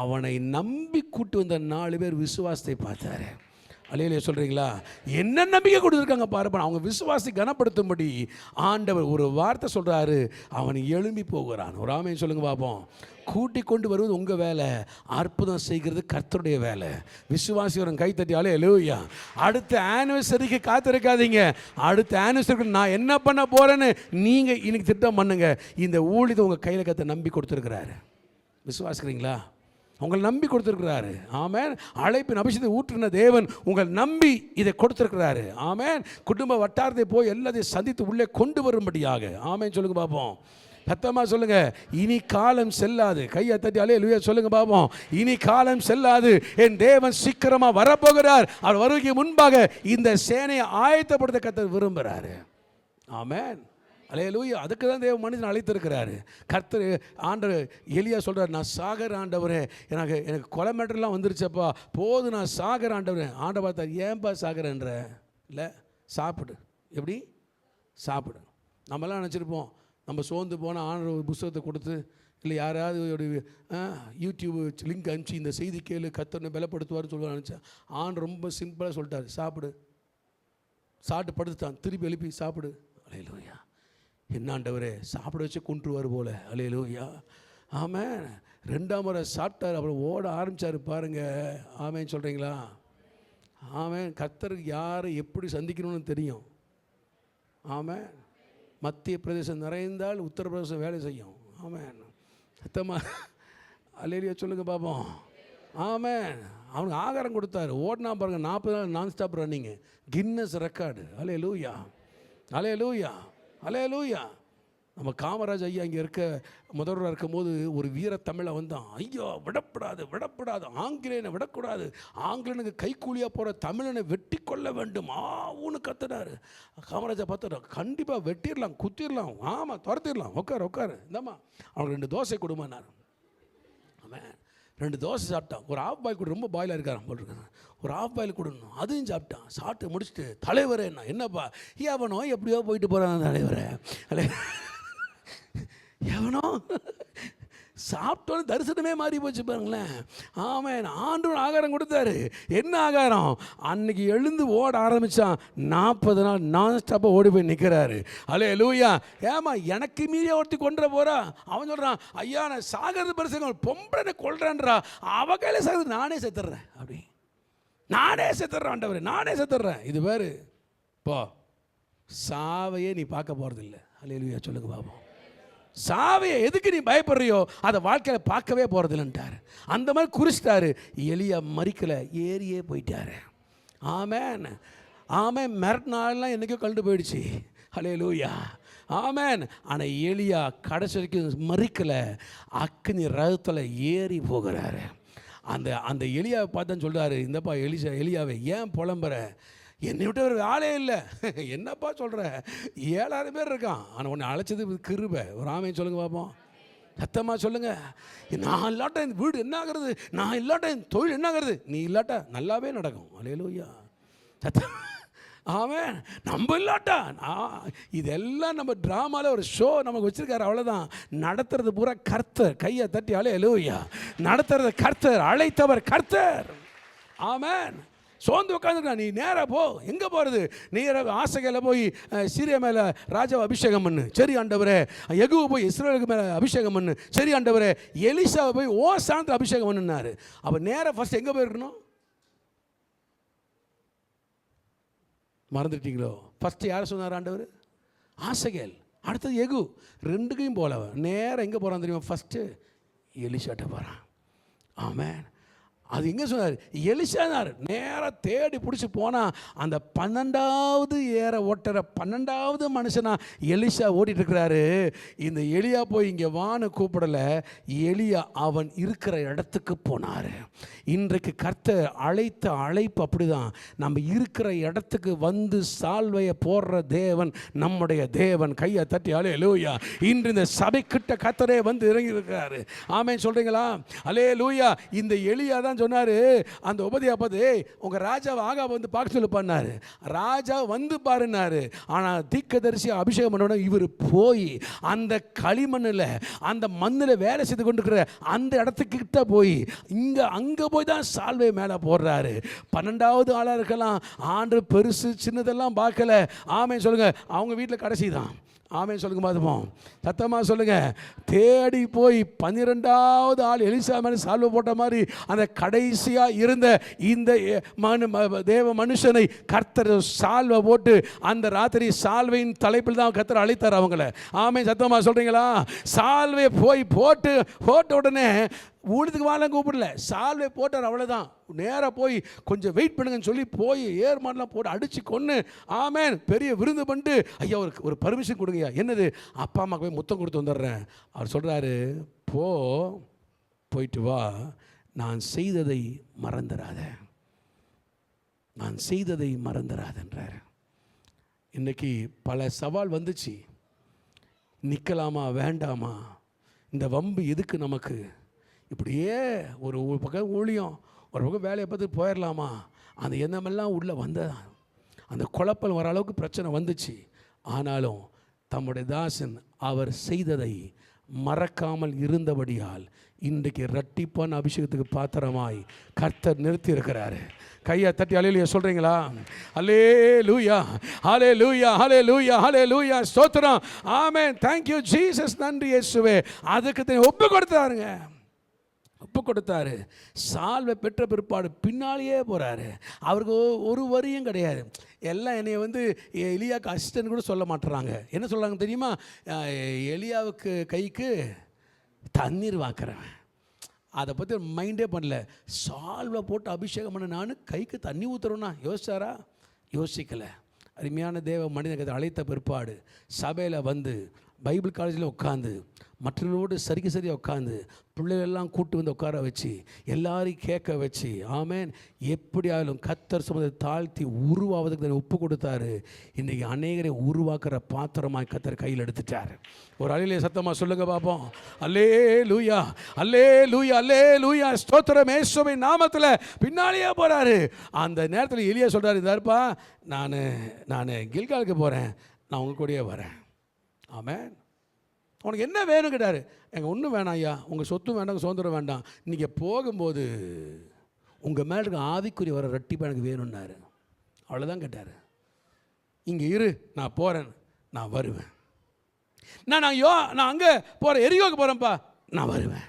அவனை நம்பி கூட்டு வந்த 4 பேர் விசுவாசத்தை பார்த்தாரு. அல்லேலூயா சொல்கிறீங்களா? என்ன நம்பிக்கை கொடுத்துருக்காங்க பாருப்பா. அவங்க விசுவாசி கனப்படுத்தும்படி ஆண்டவர் ஒரு வார்த்தை சொல்கிறாரு, அவன் எழும்பி போகிறான். ஒரு ஆமென் சொல்லுங்க பார்ப்போம். கூட்டி கொண்டு வருவது உங்கள் வேலை, அற்புதம் செய்கிறது கர்த்தருடைய வேலை. விசுவாசிவரன் கை தட்டி அல்லேலூயா. அடுத்த ஆனிவர்சரிக்கு காத்திருக்காதீங்க. அடுத்த ஆனிவர்சரிக்கு நான் என்ன பண்ண போகிறேன்னு நீங்கள் இன்னைக்கு திட்டம் பண்ணுங்க. இந்த ஊழியத்தை உங்கள் கையில் கத்த நம்பி கொடுத்துருக்கிறாரு. விசுவாசிக்கிறீங்களா? உங்களை நம்பி கொடுத்துருக்கிறாரு. ஆமென். அழைப்பின் அபிஷேகத்தை ஊற்றின தேவன் உங்கள் நம்பி இதை கொடுத்துருக்கிறாரு. ஆமென். குடும்ப வட்டாரத்தை போய் எல்லாத்தையும் சந்தித்து உள்ளே கொண்டு வரும்படியாக. ஆமென் சொல்லுங்க பார்ப்போம். சத்தமாக சொல்லுங்க. இனி காலம் செல்லாது. கையை தட்டி அல்லேலூயா சொல்லுங்க பார்ப்போம். இனி காலம் செல்லாது. என் தேவன் சீக்கிரமாக வரப்போகிறார். அவர் வருகைக்கு முன்பாக இந்த சேனையை ஆயத்தப்படுத்த கர்த்தர் விரும்புகிறாரு. ஆமென். அல்லேலூயா. அதுக்கு தான் தேவ மனிதன் அழைத்திருக்கிறாரு. கர்த்தர் ஆண்டவர் எலியா சொல்கிறார், நான் சாகர் ஆண்டவரே, எனக்கு கொலை மேட்டர்லாம் வந்துருச்சப்பா, போது நான் சாகர் ஆண்டவரே. ஆண்டவர் பார்த்தார், ஏன்பா சாகரன்ற? இல்லை, சாப்பிடு. எப்படி சாப்பிடு? நம்மலாம் நினச்சிருப்போம், நம்ம சோர்ந்து போனால் ஆண்டவர் ஒரு புத்தகத்தை கொடுத்து, இல்லை யாராவது ஒரு யூடியூப் லிங்க் அனுப்பிச்சு இந்த செய்தி கேளு, கர்த்தர் பலப்படுத்துவார்னு சொல்லுவார் நினச்சேன். ஆண்டு ரொம்ப சிம்பிளாக சொல்லிட்டார், சாப்பிடு. சாப்பிட்டு படுத்துட்டான், திருப்பி எழுப்பி சாப்பிடு. அல்லேலூயா. என்ன ஆண்டவரே, சாப்பிட வச்சு கொண்டுருவார் போல. அல்லேலூயா. ஆமென். 2ஆம் முறை சாப்பிட்டார், அப்புறம் ஓட ஆரம்பித்தார் பாருங்க. ஆமென் சொல்கிறீங்களா? ஆமென். கர்த்தருக்கு யாரை எப்படி சந்திக்கணும்னு தெரியும். ஆமென். மத்திய பிரதேசம் நிறைந்தால் உத்தரப்பிரதேசம் வேலை செய்யும். ஆமென். சத்தமாக அல்லேலூயா சொல்லுங்கள் பார்ப்போம். ஆமென். அவனுக்கு ஆகாரம் கொடுத்தாரு. ஓடினா பாருங்க 40 நாள் நான் ஸ்டாப் ரன்னிங்கு, கின்னஸ் ரெக்கார்டு. அல்லேலூயா, அல்லேலூயா, அல்லேலூயா. நம்ம காமராஜ் ஐயா இங்கே முதல்வராக இருக்கும்போது ஒரு வீர தமிழை வந்தான். ஐயா விடப்படாது, ஆங்கிலேயனை விடக்கூடாது, ஆங்கிலேயனுக்கு கைக்கூலியாக போகிற தமிழனை வெட்டி கொள்ள வேண்டும் ஊன்னு கத்துனார். காமராஜா பார்த்துட்டா, கண்டிப்பாக வெட்டிடலாம், குத்திடலாம், ஆமாம் துரத்திடலாம், உட்காரு இந்தாம்மா அவனுக்கு 2 தோசை கொடுமான்னார். ஆமாம், 2 தோசை சாப்பிட்டான். ஒரு ஆஃப் பாயில் கொடு, ரொம்ப பாயிலாக இருக்காரான் போட்டிருக்காங்க, ஒரு ஆஃப் பாயில் கொடுணும். அதையும் சாப்பிட்டான். சாப்பிட்டு முடிச்சுட்டு, தலைவரே என்னப்பா எவனோ எப்படியோ போயிட்டு போகிறான் தலைவரே, எவனோ சாப்பிட்டோன்னு தரிசனமே மாறி போச்சு பாருங்களேன். ஆமாம், ஆண்டவன் ஆகாரம் கொடுத்தாரு. என்ன ஆகாரம்? அன்னைக்கு எழுந்து ஓட ஆரம்பித்தான். 40 நாள் நான் ஸ்டாப்பாக ஓடி போய் நிற்கிறாரு. அல்லேலூயா. ஏமா எனக்கு மீறிய ஒருத்தி கொண்டு போகிறா. அவன் சொல்கிறான், ஐயா நான் சாகிறது பெருசுங்க, பொம்பளை கொள்றான்றா, அவ கையில் சாகிறது நானே செத்துடுறேன். அப்படி நானே செத்துடுறேன் ஆண்டவரே, நானே செத்துடுறேன். இது பேர் போ சாவையே நீ பார்க்க போகிறதில்ல. அல்லேலூயா சொல்லுங்க பாப்போம். சாவையை எதுக்கு நீ பயப்படுறியோ அதை வாழ்க்கையில் பார்க்கவே போகிறதில்லன்ட்டார். அந்த மாதிரி குறிச்சிட்டாரு. எலியா மறிக்கலை, ஏறியே போயிட்டாரு. ஆமேன், ஆமேன். மிரட்டினாலாம் என்றைக்கோ கண்டு போயிடுச்சு. அல்லேலூயா, ஆமேன். ஆனால் எலியா கடைசி வரைக்கும் மறிக்கலை, அக்கினி ரதத்தில் ஏறி போகிறாரு. அந்த எலியாவை பார்த்தான்னு சொல்கிறாரு, இந்தப்பா எலியாவை ஏன் புலம்புற, என்னை விட்டு ஒரு ஆளே இல்லை, என்னப்பா சொல்கிற, 7000 பேர் இருக்கான், ஆனால் உன்னை அழைச்சது கிருபை. ஒரு ஆமையை சொல்லுங்கள் பார்ப்போம், சத்தமாக சொல்லுங்கள். நான் இல்லாட்டா இந்த வீடு என்ன ஆகிறது, நான் இல்லாட்டா இந்த தொழில் என்ன ஆகிறது, நீ இல்லாட்டா நல்லாவே நடக்கும். அல்லேலூயா, சத்தம். ஆமென். நம்ம இல்லாட்டா இதெல்லாம் நம்ம ட்ராமாவில் ஒரு ஷோ நமக்கு வச்சுருக்காரு, அவ்வளோதான். நடத்துறது பூரா கர்த்தர். கையை தட்டி அல்லேலூயா. நடத்துறது கர்த்தர், அழைத்தவர் கர்த்தர். ஆமென். சோர்ந்து உட்காந்துருக்கா, நீ நேராக போ. எங்கே போகிறது? நேராக ஆசைகையில் போய் சீரியா மேலே ராஜாவை அபிஷேகம் பண்ணு, சரி ஆண்டவரே. யெகூவை போய் இஸ்ரவேலுக்கு மேலே அபிஷேகம் பண்ணு, சரி ஆண்டவரே. எலிசாவை போய் சாந்தில் அபிஷேகம் பண்ணுனாரு. அப்போ நேராக ஃபஸ்ட் எங்கே போயிருக்கணும்? மறந்துட்டீங்களோ? ஃபஸ்ட்டு யாரை சொன்னார் ஆண்டவர்? ஆசைகேல். அடுத்தது யெகூ. 2க்கும் போல நேராக எங்கே போகிறான் தெரியுமா? ஃபஸ்ட்டு எலிசாட்ட போகிறான். ஆமென். அது எங்கே சொன்னார்? எலிசானார். நேராக தேடி பிடிச்சி போனால் அந்த 12வது ஏற ஓட்டுற 12வது மனுஷனா எலிசா ஓடிட்டுருக்கிறாரு. இந்த எலியா போய் இங்கே வான்னு கூப்பிடலை, எலியா அவன் இருக்கிற இடத்துக்கு போனார். இன்றைக்கு கர்த்தர் அழைத்த அழைப்பு அப்படி தான். நம்ம இருக்கிற இடத்துக்கு வந்து சால்வையை போடுற தேவன் நம்முடைய தேவன். கையை தட்டி அல்லேலூயா. இன்று இந்த சபைக்கிட்ட கர்த்தரே வந்து இறங்கி இருக்கிறாரு. ஆமென் சொல்கிறீங்களா? அல்லேலூயா. இந்த எலியா தான் சொன்னாரு, அந்த உபதியா பார்த்து, உங்க ராஜாவை ஆகா வந்து பார்க்க சொல்லு பண்ணாரு. ராஜா வந்து பாருன்னாரு. ஆனால் தீர்க்கதரிசி அபிஷேகம் பண்ண இவர் போய் அந்த களிமண்ணில் அந்த மண்ணில் வேலை செய்து கொண்டிருக்கிற அந்த இடத்துக்கிட்ட போய் அங்கே போய் தான் சால்வை மேலே போடுறாரு. 12வது ஆளாக இருக்கலாம். ஆண்டு பெருசு சின்னதெல்லாம் பார்க்கல. ஆமென் சொல்லுங்க. அவங்க வீட்டில் கடைசி தான். ஆமென் சொல்லுங்க பார்த்துப்போம், சத்தமாக சொல்லுங்க. தேடி போய் 12வது ஆள் எலிசா மேலே சால்வை போட்ட மாதிரி அந்த கடைசியாக இருந்த இந்த தேவ மனுஷனை கர்த்தர் சால்வை போட்டு அந்த ராத்திரி சால்வையின் தலைப்பில் தான் கர்த்தர் அழைத்தார் அவங்கள. ஆமென் சத்தமாக சொல்கிறீங்களா? சால்வை போய் போட்ட உடனே ஊழியத்துக்கு வாழ கூப்பிடல, சால்வை போட்டார், அவ்வளோதான். நேராக போய் கொஞ்சம் வெயிட் பண்ணுங்கன்னு சொல்லி போய் ஏர்மாடெலாம் போட்டு அடித்து கொன்று, ஆமென், பெரிய விருந்து பண்ணிட்டு, ஐயா ஒரு பர்மிஷன் கொடுங்கய்யா. என்னது? அப்பா அம்மாவுக்கு போய் முத்தம் கொடுத்து வந்துடுறேன். அவர் சொல்கிறாரு, போயிட்டு வா, நான் செய்ததை மறந்துடாத, நான் செய்ததை மறந்துடாதன்றார். இன்றைக்கி பல சவால் வந்துச்சு. நிற்கலாமா வேண்டாமா, இந்த வம்பு எதுக்கு நமக்கு, இப்படியே ஒரு பக்கம் ஊழியம், ஒரு பக்கம் வேலையை பார்த்து போயிடலாமா, அந்த எண்ணமெல்லாம் உள்ளே வந்ததா, அந்த குழப்பம் வர அளவுக்கு பிரச்சனை வந்துச்சு. ஆனாலும் தம்முடைய தாசன் அவர் செய்ததை மறக்காமல் இருந்தபடியால் இன்றைக்கு இரட்டிப்பான அபிஷேகத்துக்கு பாத்திரமாய் கர்த்தர் நிறுத்தி இருக்கிறாரு. கையை தட்டி அல்லேலூயா சொல்கிறீங்களா? அல்லேலூயா, அல்லேலூயா, அல்லேலூயா, அல்லேலூயா, ஸ்தோத்திரம். ஆமென். Thank you Jesus. நன்றி இயேசுவே. அதுக்கு ஒப்பு கொடுத்தாருங்க. ஒப்பு கொடுத்தாரு. சால்வை பெற்ற பிற்பாடு பின்னாலேயே போகிறாரு. அவருக்கு ஒரு வரியும் கிடையாது. எல்லாம் என்னை எலியாவுக்கு அசிஸ்டன்ட் கூட சொல்ல மாட்டுறாங்க. என்ன சொல்கிறாங்க தெரியுமா? எலியாவுக்கு கைக்கு தண்ணீர் வாக்குறவன். அதை பற்றி மைண்டே பண்ணல. சால்வை போட்டு அபிஷேகம் பண்ண நான் கைக்கு தண்ணி ஊற்றுறோன்னா யோசிச்சாரா? யோசிக்கலை. அருமையான தேவ மனிதனை அழைத்த பிற்பாடு சபையில் பைபிள் காலேஜில் உட்காந்து மற்றவர்களோடு சரியாக உட்காந்து பிள்ளைகளெல்லாம் கூட்டு உட்கார வச்சு எல்லாரையும் கேட்க வச்சு, ஆமேன், எப்படியாலும் கர்த்தர் சுமதை தாழ்த்தி உருவாவதுக்கு தான் ஒப்பு கொடுத்தாரு. இன்றைக்கி அநேகரை உருவாக்குற பாத்திரமாய் கர்த்தர் கையில் எடுத்துட்டார். ஒரு அலையிலே சத்தமாக சொல்லுங்க பார்ப்போம். அல்லேலூயா, அல்லேலூயா, அல்லேலூயா, ஸ்தோத்திரம் இயேசுவின் நாமத்தில். பின்னாலேயே போகிறாரு. அந்த நேரத்தில் எலியா சொல்கிறார், இதாருப்பா, நான் கில்காலுக்கு போகிறேன், நான் உங்கள் கூடயே வரேன். ஆமேன். உனக்கு என்ன வேணும் கேட்டார். எங்கள் ஒன்றும் வேணாம் ஐயா, உங்கள் சொத்தும் வேண்டாம், சுதந்திரம் வேண்டாம், நீங்கள் போகும்போது உங்கள் மேலே இருக்க ஆவிக்குரிய வர ரெட்டிப்பாக எனக்கு வேணும்னாரு. அவ்வளோதான் கேட்டார். இங்கே இரு, நான் போகிறேன், நான் வருவேன். நான் அங்கே போகிறேன், எரியோக்கு போகிறேன்ப்பா, நான் வருவேன்.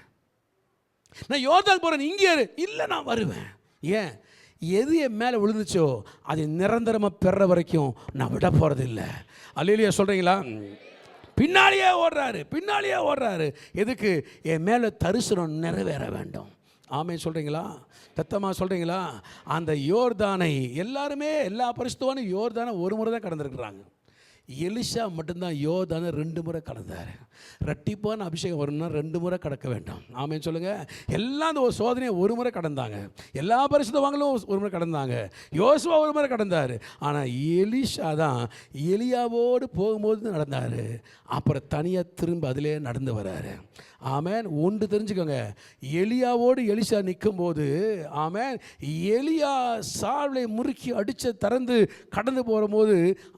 நான் யோர்தான் போகிறேன், இங்கே இரு, இல்லை நான் வருவேன். ஏன்? எது என் மேலே விழுந்துச்சோ அதை நிரந்தரமாக பெற வரைக்கும் நான் விட போகிறது இல்லை. அல்லேலூயா சொல்கிறீங்களா? பின்னாலேயே ஓடுறாரு. எதுக்கு? என் மேலே தரிசனம் நிறைவேற வேண்டும். ஆமென் சொல்கிறீங்களா? தத்தமாக சொல்கிறீங்களா? அந்த யோர்தானை எல்லாருமே, எல்லா பரிசுத்தவானும் யோர்தானை ஒரு முறை தான் கடந்திருக்கிறாங்க. எலிஷா மட்டும்தான் யோர்தானை 2 முறை கடந்தார். ரெட்டிப்பான அபிஷேகம் வரணும்னா 2 முறை கடக்க வேண்டும். ஆமென் சொல்லுங்கள். எல்லாம் அந்த ஒரு சோதனையை ஒரு முறை கடந்தாங்க. எல்லா பரிசுத்தவான்களும் ஒரு முறை கடந்தாங்க. யோசுவா ஒரு முறை கடந்தார். ஆனால் எலிஷா தான் எலியாவோடு போகும்போது நடந்தார். அப்புறம் தனியாக திரும்ப அதிலே நடந்து வர்றாரு. ஆமேன். ஒன்று தெரிஞ்சுக்கோங்க, எலியாவோடு எலிஷா நிற்கும்போது, ஆமேன், எலியா சால்வை முறுக்கி அடித்து திறந்து கடந்து போகும்போது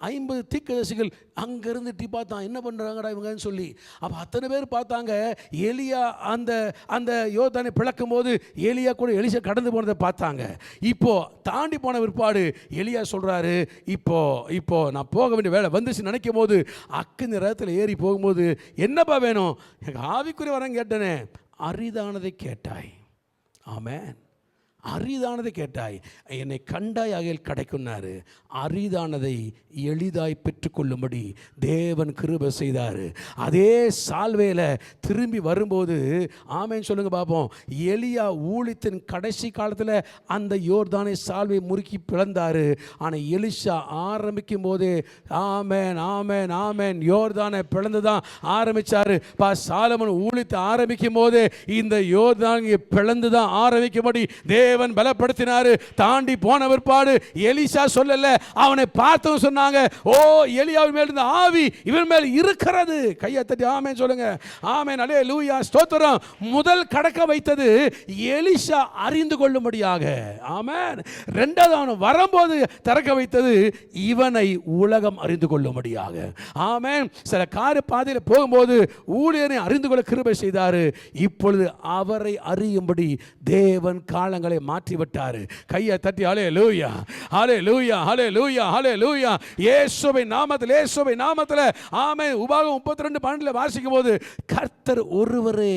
50 தீர்க்கதரிசிகள் அங்கேருந்து பார்த்தான், என்ன பண்ணுறாங்கடா இவங்கன்னு சொல்லி. அப்போ அத்தனை பேர் பார்த்தாங்க. எலியா அந்த யோர்தானை பிளக்கும் போது எலியா கூட எலிஷா கடந்து போனதை பார்த்தாங்க. இப்போது தாண்டி போன பிற்பாடு எலியா சொல்கிறாரு, இப்போ நான் போக வேண்டிய வேலை வந்துச்சு நினைக்கும் போது அக்கினி ரதத்தில் ஏறி போகும்போது, என்னப்பா வேணும்? எனக்கு ஆவிக்குரிய வரம் கேட்டனே, அரிதானதை கேட்டாய். ஆமென். அரிதானதை கேட்டாய், என்னை கண்டாய் ஆகிய கிடைக்கும்னாரு. அரிதானதை எளிதாய் பெற்றுக்கொள்ளும்படி தேவன் கிருபை செய்தார். அதே சால்வையில் திரும்பி வரும்போது, ஆமேன் சொல்லுங்க பார்ப்போம், எலியா ஊழியத்தின் கடைசி காலத்தில் அந்த யோர்தானை சால்வை முறுக்கி பிளந்தார். ஆனால் எலிஷா ஆரம்பிக்கும் போதே ஆமேன் ஆமேன் ஆமேன் யோர்தானை பிளந்து தான் ஆரம்பித்தார். சாலமன் ஊழியத்தை ஆரம்பிக்கும் போதே இந்த யோர்தானை பிளந்து தான் ஆரம்பிக்கும்படி தேவன் பலப்படுத்தினார். தாண்டி போன பிற்பாடு எலிசா சொல்லல, அவனை பார்த்தவங்க சொன்னாங்க, ஓ, எலியாவின் மேல் இருந்த ஆவி இவன் மேல் இருக்கிறது. கையை தட்டி ஆமென் சொல்லுங்க. ஆமென், அல்லேலூயா, ஸ்தோத்திரம். முதல் கடக்க வைத்தது எலிசா அறிந்து கொள்ளும்படியாக. ஆமென். இரண்டாவது அவன் வரும்போது திறக்க வைத்தது இவனை உலகம் அறிந்து கொள்ளும்படியாக. ஆமென். சில கார பாதையில் போகும்போது ஊழியனை அறிந்து கொள்ள கிருபை செய்தார். இப்பொழுது அவரை அறியும்படி தேவன் காலங்களை மாற்றிவிட்டார். கையை தட்டி ஹல்லேலூயா, ஹல்லேலூயா, ஹல்லேலூயா, ஹல்லேலூயா. இயேசுவின் நாமத்தில் ஆமென். உபாகம் 32:12 வாசிக்கும் போது, கர்த்தர் ஒருவரே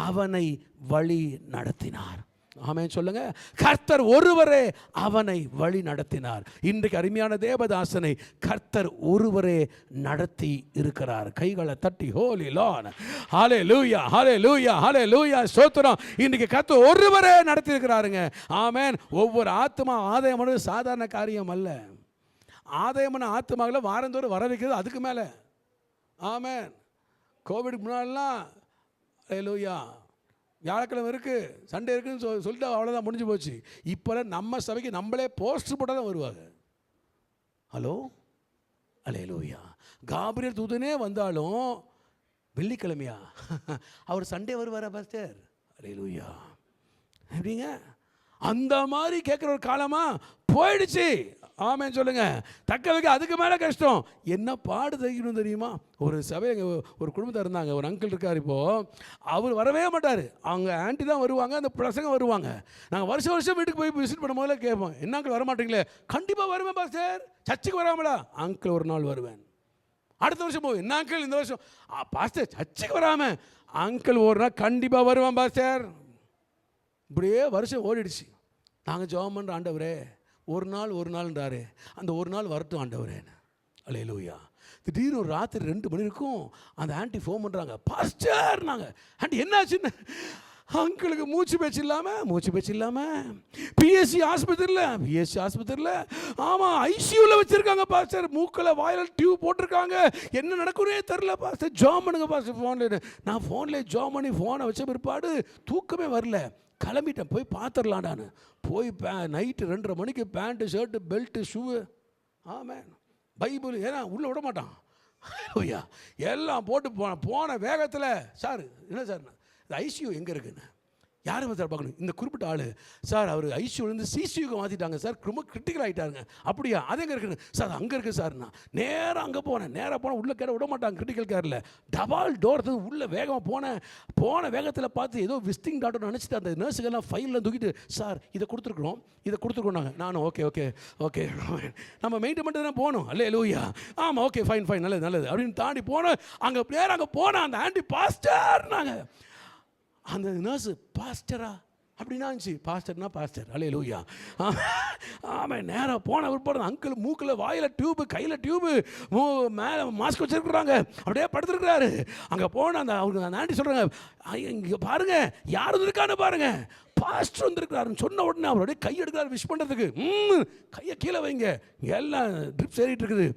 அவனை வழி நடத்தினார். ஆமென் சொல்லுங்க. கர்த்தர் ஒருவரே அவனை வழி நடத்தினார். இன்றைக்கு அருமையான தேவதாசனை கர்த்தர் ஒருவரே நடத்தி இருக்கிறார். கைகளை தட்டி ஹோலி லார்ட், ஹல்லேலூயா, ஹல்லேலூயா, ஹல்லேலூயா, ஸ்தோத்திரம். இன்றைக்கு கர்த்தர் ஒருவரே நடத்தி இருக்கிறாருங்க. ஆமென். ஒவ்வொரு ஆத்மா ஆதாயம் சாதாரண காரியம் அல்ல. ஆதாயமான ஆத்மாக்களை வாரந்தோறும் வர வைக்கிறது அதுக்கு மேலே. ஆமென். கோவிட் முன்னாடிலாம் ஹல்லேலூயா வியாழக்கிழமை இருக்குது, சண்டே இருக்குன்னு சொல்லிட்டு அவ்வளோதான், முடிஞ்சு போச்சு. இப்போல்லாம் நம்ம சபைக்கு நம்மளே போஸ்டர் போட்டால் தான் வருவாங்க. ஹலோ, அல்லேலூயா. காபிரியல் தூதனே வந்தாலும் வெள்ளிக்கிழமையா அவர் சண்டே வருவாரா பாஸ்டர்? அல்லேலூயா. எப்படிங்க? அந்த மாதிரி கேட்குற ஒரு காலமாக போயிடுச்சு. ஆமென் சொல்லுங்க. தக்க வைக்க அதுக்கு மேலே கஷ்டம். என்ன பாடு தைக்கணும் தெரியுமா? ஒரு சபையில் ஒரு குடும்பத்தை இருந்தாங்க. ஒரு அங்கிள் இருக்கார். இப்போது அவர் வரவே மாட்டார். அவங்க ஆண்டி தான் வருவாங்க, அந்த பசங்க வருவாங்க. நாங்கள் வருஷம் வீட்டுக்கு போய் விசிட் பண்ண போதில் கேட்போம், என்ன அங்கிள் வர மாட்டீங்களே? கண்டிப்பாக வருவேன் பாஸ்டர். சர்ச்சுக்கு வராமலா? அங்கிள் ஒரு நாள் வருவேன். அடுத்த வருஷம் போய், என்ன அங்கிள் இந்த வருஷம்? பாஸ்டர் சர்ச்சுக்கு வராமல்? அங்கிள் ஒரு நாள் கண்டிப்பாக வருவேன் பாஸ்டர். இப்படியே வருஷம் ஓடிடுச்சு. நாங்கள் ஜெபம் பண்ணுற ஆண்டவரே ஒரு நாள்ன்றாரு. அந்த ஒரு நாள் வரட்டும் ஆண்டவரே. அல்லேலூயா. திடீர்னு ஒரு ராத்திரி 2 மணி இருக்கும். அந்த ஆண்டி ஃபோன் பண்ணுறாங்க, பாஸ்டர் நாங்கள். ஆண்டி என்னாச்சுன்னு, அங்கிளுக்கு மூச்சு பேச்சு இல்லாமல் பிஎஸ்சி ஆஸ்பத்திரியில் ஆமாம் ஐசியூவில் வச்சுருக்காங்க பாஸ்டர். மூக்கில் வாயில் டியூப் போட்டிருக்காங்க. என்ன நடக்குன்னே தெரில பாஸ்டர். ஜாம் பண்ணுங்க பாஸ்டர் ஃபோனில். நான் ஃபோனில் ஜாம் பண்ணி ஃபோனை வச்ச பிற்பாடு தூக்கமே வரல. கிளம்பிட்டேன், போய் பார்த்துடலாண்டான்னு. போய் நைட்டு 2:30 மணிக்கு பேண்ட்டு ஷர்ட்டு பெல்ட்டு ஷூவு, ஆமாம் பைபிள், ஏன்னா உள்ளே விட மாட்டான். ஐயா எல்லாம் போட்டு போன வேகத்தில், சார் என்ன சார் இந்த ஐசியூ எங்கே இருக்குன்னு, யாரும் சார் பார்க்கணும். இந்த குறிப்பிட்ட ஆள் சார் அவர் ஐசியூலேருந்து சிசியூக்கு மாற்றிட்டாங்க சார், ரொம்ப கிரிட்டிக்கல் ஆகிட்டாருங்க. அப்படியா, அது எங்கே இருக்குன்னு சார், அங்கே இருக்குது சார். நான் நேராக அங்கே போனேன். உள்ளே கேட விட மாட்டாங்க கிரிட்டிக்கல் கேரில். டபால் டோர் உள்ளே வேகமாக போன வேகத்தில் பார்த்து ஏதோ விசிட்டிங் டாக்டர் நினச்சிட்டு அந்த நர்ஸுக்கெல்லாம் ஃபைலில் தூக்கிட்டு, சார் இதை கொடுத்துருக்குறோம் நாங்கள். நானும் ஓகே நம்ம மெயின்டைன் பண்ணிட்டு தான் போகணும். அல்லேலூயா. ஆமாம் ஓகே ஃபைன் நல்லது அப்படின்னு தாண்டி போனேன். அங்கே போனேன். அந்த ஆண்டி பாஸ்டர் நாங்கள். அந்த நர்ஸு பாஸ்டரா அப்படின்னா இருந்துச்சு. பாஸ்டர்னா பாஸ்டர். அல்லேலூயா. ஆமாம் நேராக போன விற்போம். அங்கிள் மூக்கில் வாயில் டியூபு, கையில் டியூபு, மேலே மாஸ்க் வச்சுருக்குறாங்க. அப்படியே படுத்துருக்குறாரு. அங்கே போன அவங்க அந்த ஆண்டி சொல்கிறாங்க, இங்கே பாருங்கள் யார் இருக்கான்னு பாருங்கள், பாஸ்டர் வந்துருக்கிறாருன்னு சொன்ன உடனே அவருடைய கை எடுக்கிறாரு விஷ் பண்ணுறதுக்கு. கையை கீழே வைங்க, எல்லாம் ட்ரிப்ஸ் ஏறிட்டு இருக்குது,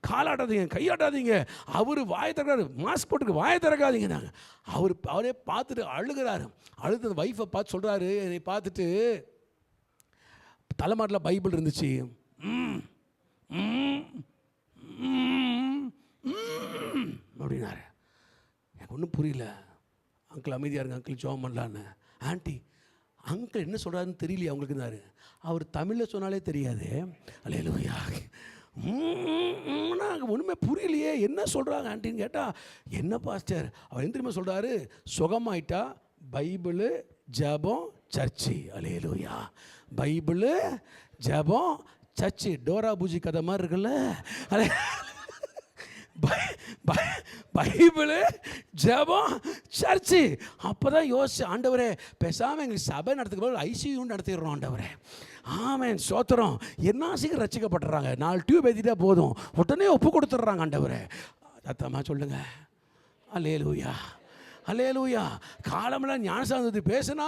காலாட்டாதீங்க, கையாட்டாதீங்க. அவர் வாயை திறக்கிறாரு, மாஸ்க் போட்டுக்கு வாயை திறக்காதீங்க. நாங்கள் அவரே பார்த்துட்டு அழுகிறாரு. அழுது அந்த ஒய்ஃபை பார்த்து சொல்கிறாரு, என்னை பார்த்துட்டு தலைமாட்டில் பைபிள் இருந்துச்சு, அப்படின்னாரு. எனக்கு ஒன்றும் புரியல. அங்கிள் அமைதியாக இருங்க, அங்கிள் ஜெபம் பண்ணலான்னு. ஆண்டி அங்கிள் என்ன சொல்கிறாருன்னு தெரியலையே அவங்களுக்குனாரு. அவர் தமிழில் சொன்னாலே தெரியாது. அல்லேலூயா. ஒன்றுமே புரியலையே, என்ன சொல்கிறாங்க ஆண்டின்னு கேட்டால், என்ன பாஸ்டர் அவர் என்ன தெரியுமா சொல்கிறாரு, சுகமாயிட்டா பைபிளு ஜெபம் சர்ச்சு. அல்லேலூயா. பைபிளு ஜெபம் சர்ச்சு. டோரா பூஜி கதை மாதிரி இருக்குல்ல. பைபிளு ஜெபம் சர்ச்சு. அப்போ தான் யோசிச்சு, ஆண்டவரே பேசாமல் எங்களுக்கு சபை நடத்துக்கு ஐசியூ நடத்திடுறோம் ஆண்டவரே. ஆமேன் சோத்திரம். என்ன சீக்கிரம் ரசிக்கப்பட்டுறாங்க. 4 டியூப் ஏற்றிட்டா போதும், உடனே ஒப்பு கொடுத்துட்றாங்க ஆண்டவரே. சத்தமா சொல்லுங்க அல்லேலூயா. அல்லேலூயா. காலமெல்லாம் ஞானசாந்தத்தை பேசுனா,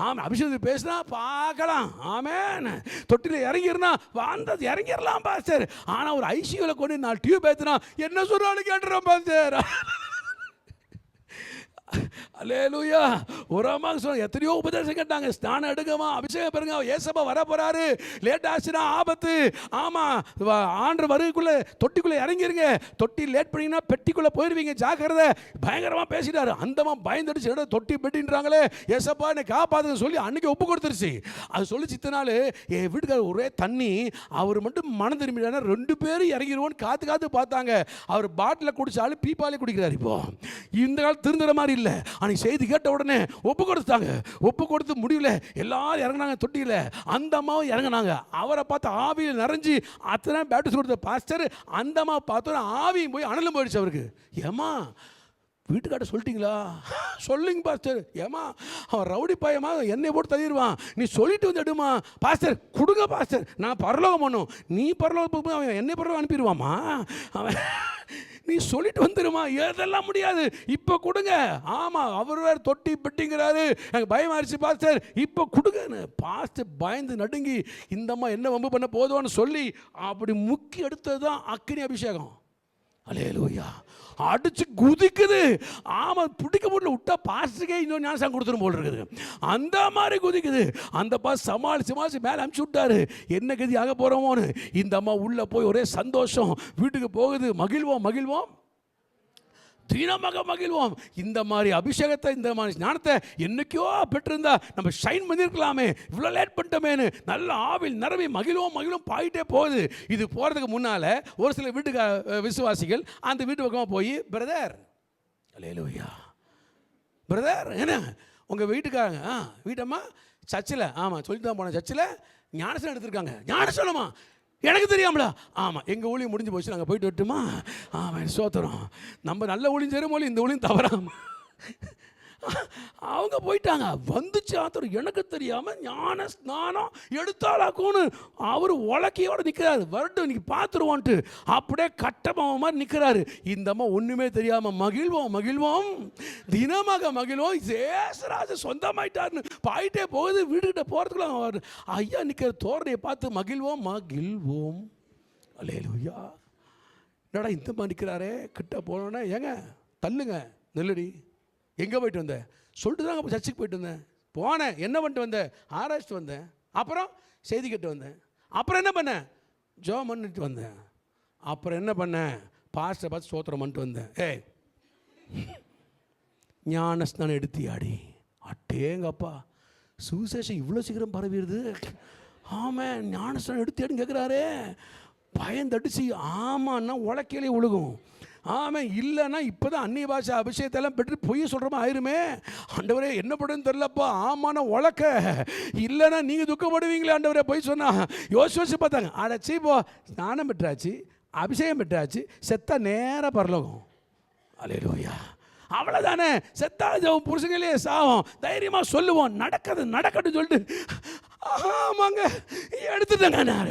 ஆமாம் அபிஷேகத்தை பேசுனா பார்க்கலாம். ஆமேன். தொட்டில் இறங்கிருந்தா வந்தது இறங்கிடலாம் பாஸ்டர். ஆனால் ஒரு ஐசியூவில் கொண்டு 4 டியூப் ஏற்றுனா என்ன சொல்கிறாலும் கேட்டுறோம் பாஸ்டர். அல்லேலூயா. ஒரு அம்மாவுக்கு சொல்ல எத்தனையோ உபதேசம் கேட்டாங்க, ஸ்நானம் எடுங்கம்மா, அபிஷேகம் பெறுங்க, ஏசப்பா வர போறாரு, லேட் ஆச்சுன்னா ஆபத்து. ஆமாம் ஆண்டு வருக்குள்ளே தொட்டிக்குள்ளே இறங்கிருங்க, தொட்டி லேட் பண்ணிங்கன்னா பெட்டிக்குள்ளே போயிடுவீங்க, ஜாக்கிரதை. பயங்கரமாக பேசிட்டாரு. அந்தமா பயந்துடுச்சு, தொட்டி பெட்டின்றாங்களே, ஏசப்பா என்னை காப்பாதுன்னு சொல்லி அன்னைக்கு ஒப்பு கொடுத்துருச்சு. அது சொல்லி சித்தனாள் என் வீட்டுக்காரர் ஒரே தண்ணி, அவர் மட்டும் மனம் திரும்பிட்டானா 2 பேரும் இறங்கிடுவோன்னு காத்து பார்த்தாங்க. அவர் பாட்டில் குடிச்சாலும் பீப்பாலே குடிக்கிறார். இப்போ இந்த காலம் திருந்துற மாதிரி இல்லை. அன்னைக்கு செய்தி கேட்ட உடனே ஒப்பு கொடுத்தாங்க. ஒப்பு கொடுத்து முடியல, எல்லாரும் இறங்கினாங்க தொட்டியில். அந்த அம்மாவும் இறங்கினாங்க. அவரை பார்த்து ஆவியில் நிறைஞ்சி அத்தனை பேப்டிஸ்ட் கொடுத்த பாஸ்டர் அந்த அம்மா பார்த்தோன்னா ஆவியும் போய் அனலும் போயிடுச்சு அவருக்கு. ஏமா வீட்டுக்காட்ட சொல்லிட்டீங்களா? சொல்லுங்க பாஸ்டர். ஏமா அவன் ரவுடி பாயமா என்னை போட்டு தள்ளிடுவான், நீ சொல்லிட்டு வந்து எடுமா. பாஸ்டர் கொடுங்க பாஸ்டர், நான் பரலோகம் பண்ணும், நீ பரலோகம் அவன் என்னை பரலோகம் அனுப்பிடுவாமா, அவன் நீ சொல்லிட்டு வந்துடுமா. எதெல்லாம் முடியாது, இப்போ கொடுங்க. ஆமாம் அவர் வேறு தொட்டி பெட்டிங்கிறாரு, எனக்கு பயமாயிருச்சு பாஸ்டர், இப்போ கொடுங்கன்னு. பாஸ்டர் பயந்து நடுங்கி இந்தம்மா என்ன வம்பு பண்ண போதுவான்னு சொல்லி அப்படி முக்கி எடுத்தது தான் அக்கினி அபிஷேகம். அல்லேலூயா. அடிச்சு குதிக்குது. ஆமாம் பிடிக்க முடியல, விட்டா பாஸ்டருக்கே இன்னொரு ஞானசாங்க கொடுத்துரும் போல் இருக்குது. அந்த மாதிரி குதிக்குது. அந்த பாஸ் சமாளிச்சு மேலே அனுப்பிச்சு விட்டாரு. என்ன கதி ஆக போகிறோமோன்னு. இந்த அம்மா உள்ளே போய் ஒரே சந்தோஷம், வீட்டுக்கு போகுது. மகிழ்வோம் தீனமாக மகிழ்வோம். இந்த மாதிரி அபிஷேகத்தை, இந்த மாதிரி ஞானத்தை என்னைக்கோ பெற்றிருந்தா நம்ம ஷைன் பண்ணியிருக்கலாமே, இவ்வளோ லேட் பண்ணிட்டோமேனு நல்ல ஆவில் நிரம்பி மகிழ்வோம் பாயிட்டே போகுது. இது போகிறதுக்கு முன்னால் ஒரு சில வீட்டுக்கு விசுவாசிகள் அந்த வீட்டு பக்கமாக போய், பிரதர் அல்லேலூயா பிரதர், என்ன உங்கள் வீட்டுக்காரங்க வீட்டம்மா சர்ச்சில், ஆமாம் சொல்லிட்டு தான் போனேன், சர்ச்சில் ஞானசனம் எடுத்திருக்காங்க. ஞானசனமா? எனக்கு தெரியாமலா? ஆமாம் எங்கள் ஊழியம் முடிஞ்சு போச்சு, நாங்கள் போயிட்டு வரட்டுமா? ஆமாம் சோத்திரம். நம்ம நல்ல ஊழியம் செய்கிற போல இந்த ஊழியம் தவறாம. அவங்க போயிட்டாங்க. வந்துச்சு ஆத்தர் எனக்கு தெரியாமல் ஞான ஸ்நானம் எடுத்தாலாக்கும்னு அவர் உலக்கையோடு நிற்கிறாரு. வரட்டும் இன்னைக்கு பார்த்துருவோன்ட்டு அப்படியே கட்டமாக மாதிரி நிற்கிறாரு. இந்த அம்மா ஒன்றுமே தெரியாமல் மகிழ்வோம் மகிழ்வோம் தினமாக மகிழ்வோம் சேசராஜ சொந்தமாயிட்டாருன்னு பாயிட்டே போகுது. வீட்டுக்கிட்ட போகிறதுக்குள்ள அவர் ஐயா நிற்கிற தோரணையை பார்த்து மகிழ்வோம் மகிழ்வோம். அல்லேலூயா. என்னடா இந்த மாதிரி நிற்கிறாரே. கிட்ட போனோன்னே ஏங்க தள்ளுங்க நெல்லடி. எங்கே போயிட்டு வந்தேன் சொல்லிட்டு தாங்க சர்ச்சுக்கு போயிட்டு வந்தேன். போனேன் என்ன பண்ணிட்டு வந்தேன் ஆராய்ச்சிட்டு வந்தேன். அப்புறம் செய்தி கேட்டு வந்தேன். அப்புறம் என்ன பண்ணேன் ஜோம் பண்ணிட்டு வந்தேன். அப்புறம் என்ன பண்ணேன் பாஸ்டரை பார்த்து ஸ்தோத்திரம் பண்ணிட்டு வந்தேன். ஏய் ஞானஸ்நானம் எடுத்தியாடி. அட்டேங்கப்பா சுவிசேஷம் இவ்வளோ சீக்கிரம் பரவிடுது. ஆமாம் ஞானஸ்நானம் எடுத்தியாடின்னு கேட்குறாரே. பயந்தடிச்சு ஆமான்னா உலக்கையிலே உழுகும். ஆமாம் இல்லைன்னா இப்போ தான் அந்நிய பாஷை அபிஷேகத்தெல்லாம் பெற்று பொய் சொல்கிறோமா ஆயிருமே. ஆண்டவரே என்ன பண்ணுன்னு தெரிலப்பா. ஆமாண்ணா உலக்க இல்லைன்னா நீங்கள் துக்கப்படுவீங்களே ஆண்டவரே பொய் சொன்னா. யோசிச்சு பார்த்தாங்க. அடைச்சி இப்போ ஸ்நானம் பெற்றாச்சு அபிஷேகம் பெற்றாச்சு செத்தா நேராக பரலோகம். அல்லேலூயா. அவ்வளோதானே. செத்தா புருஷங்களே சாவோம் தைரியமாக சொல்லுவோம் நடக்கட்டும் சொல்லிட்டு ஆமாங்க எடுத்துட்டேங்க. நான்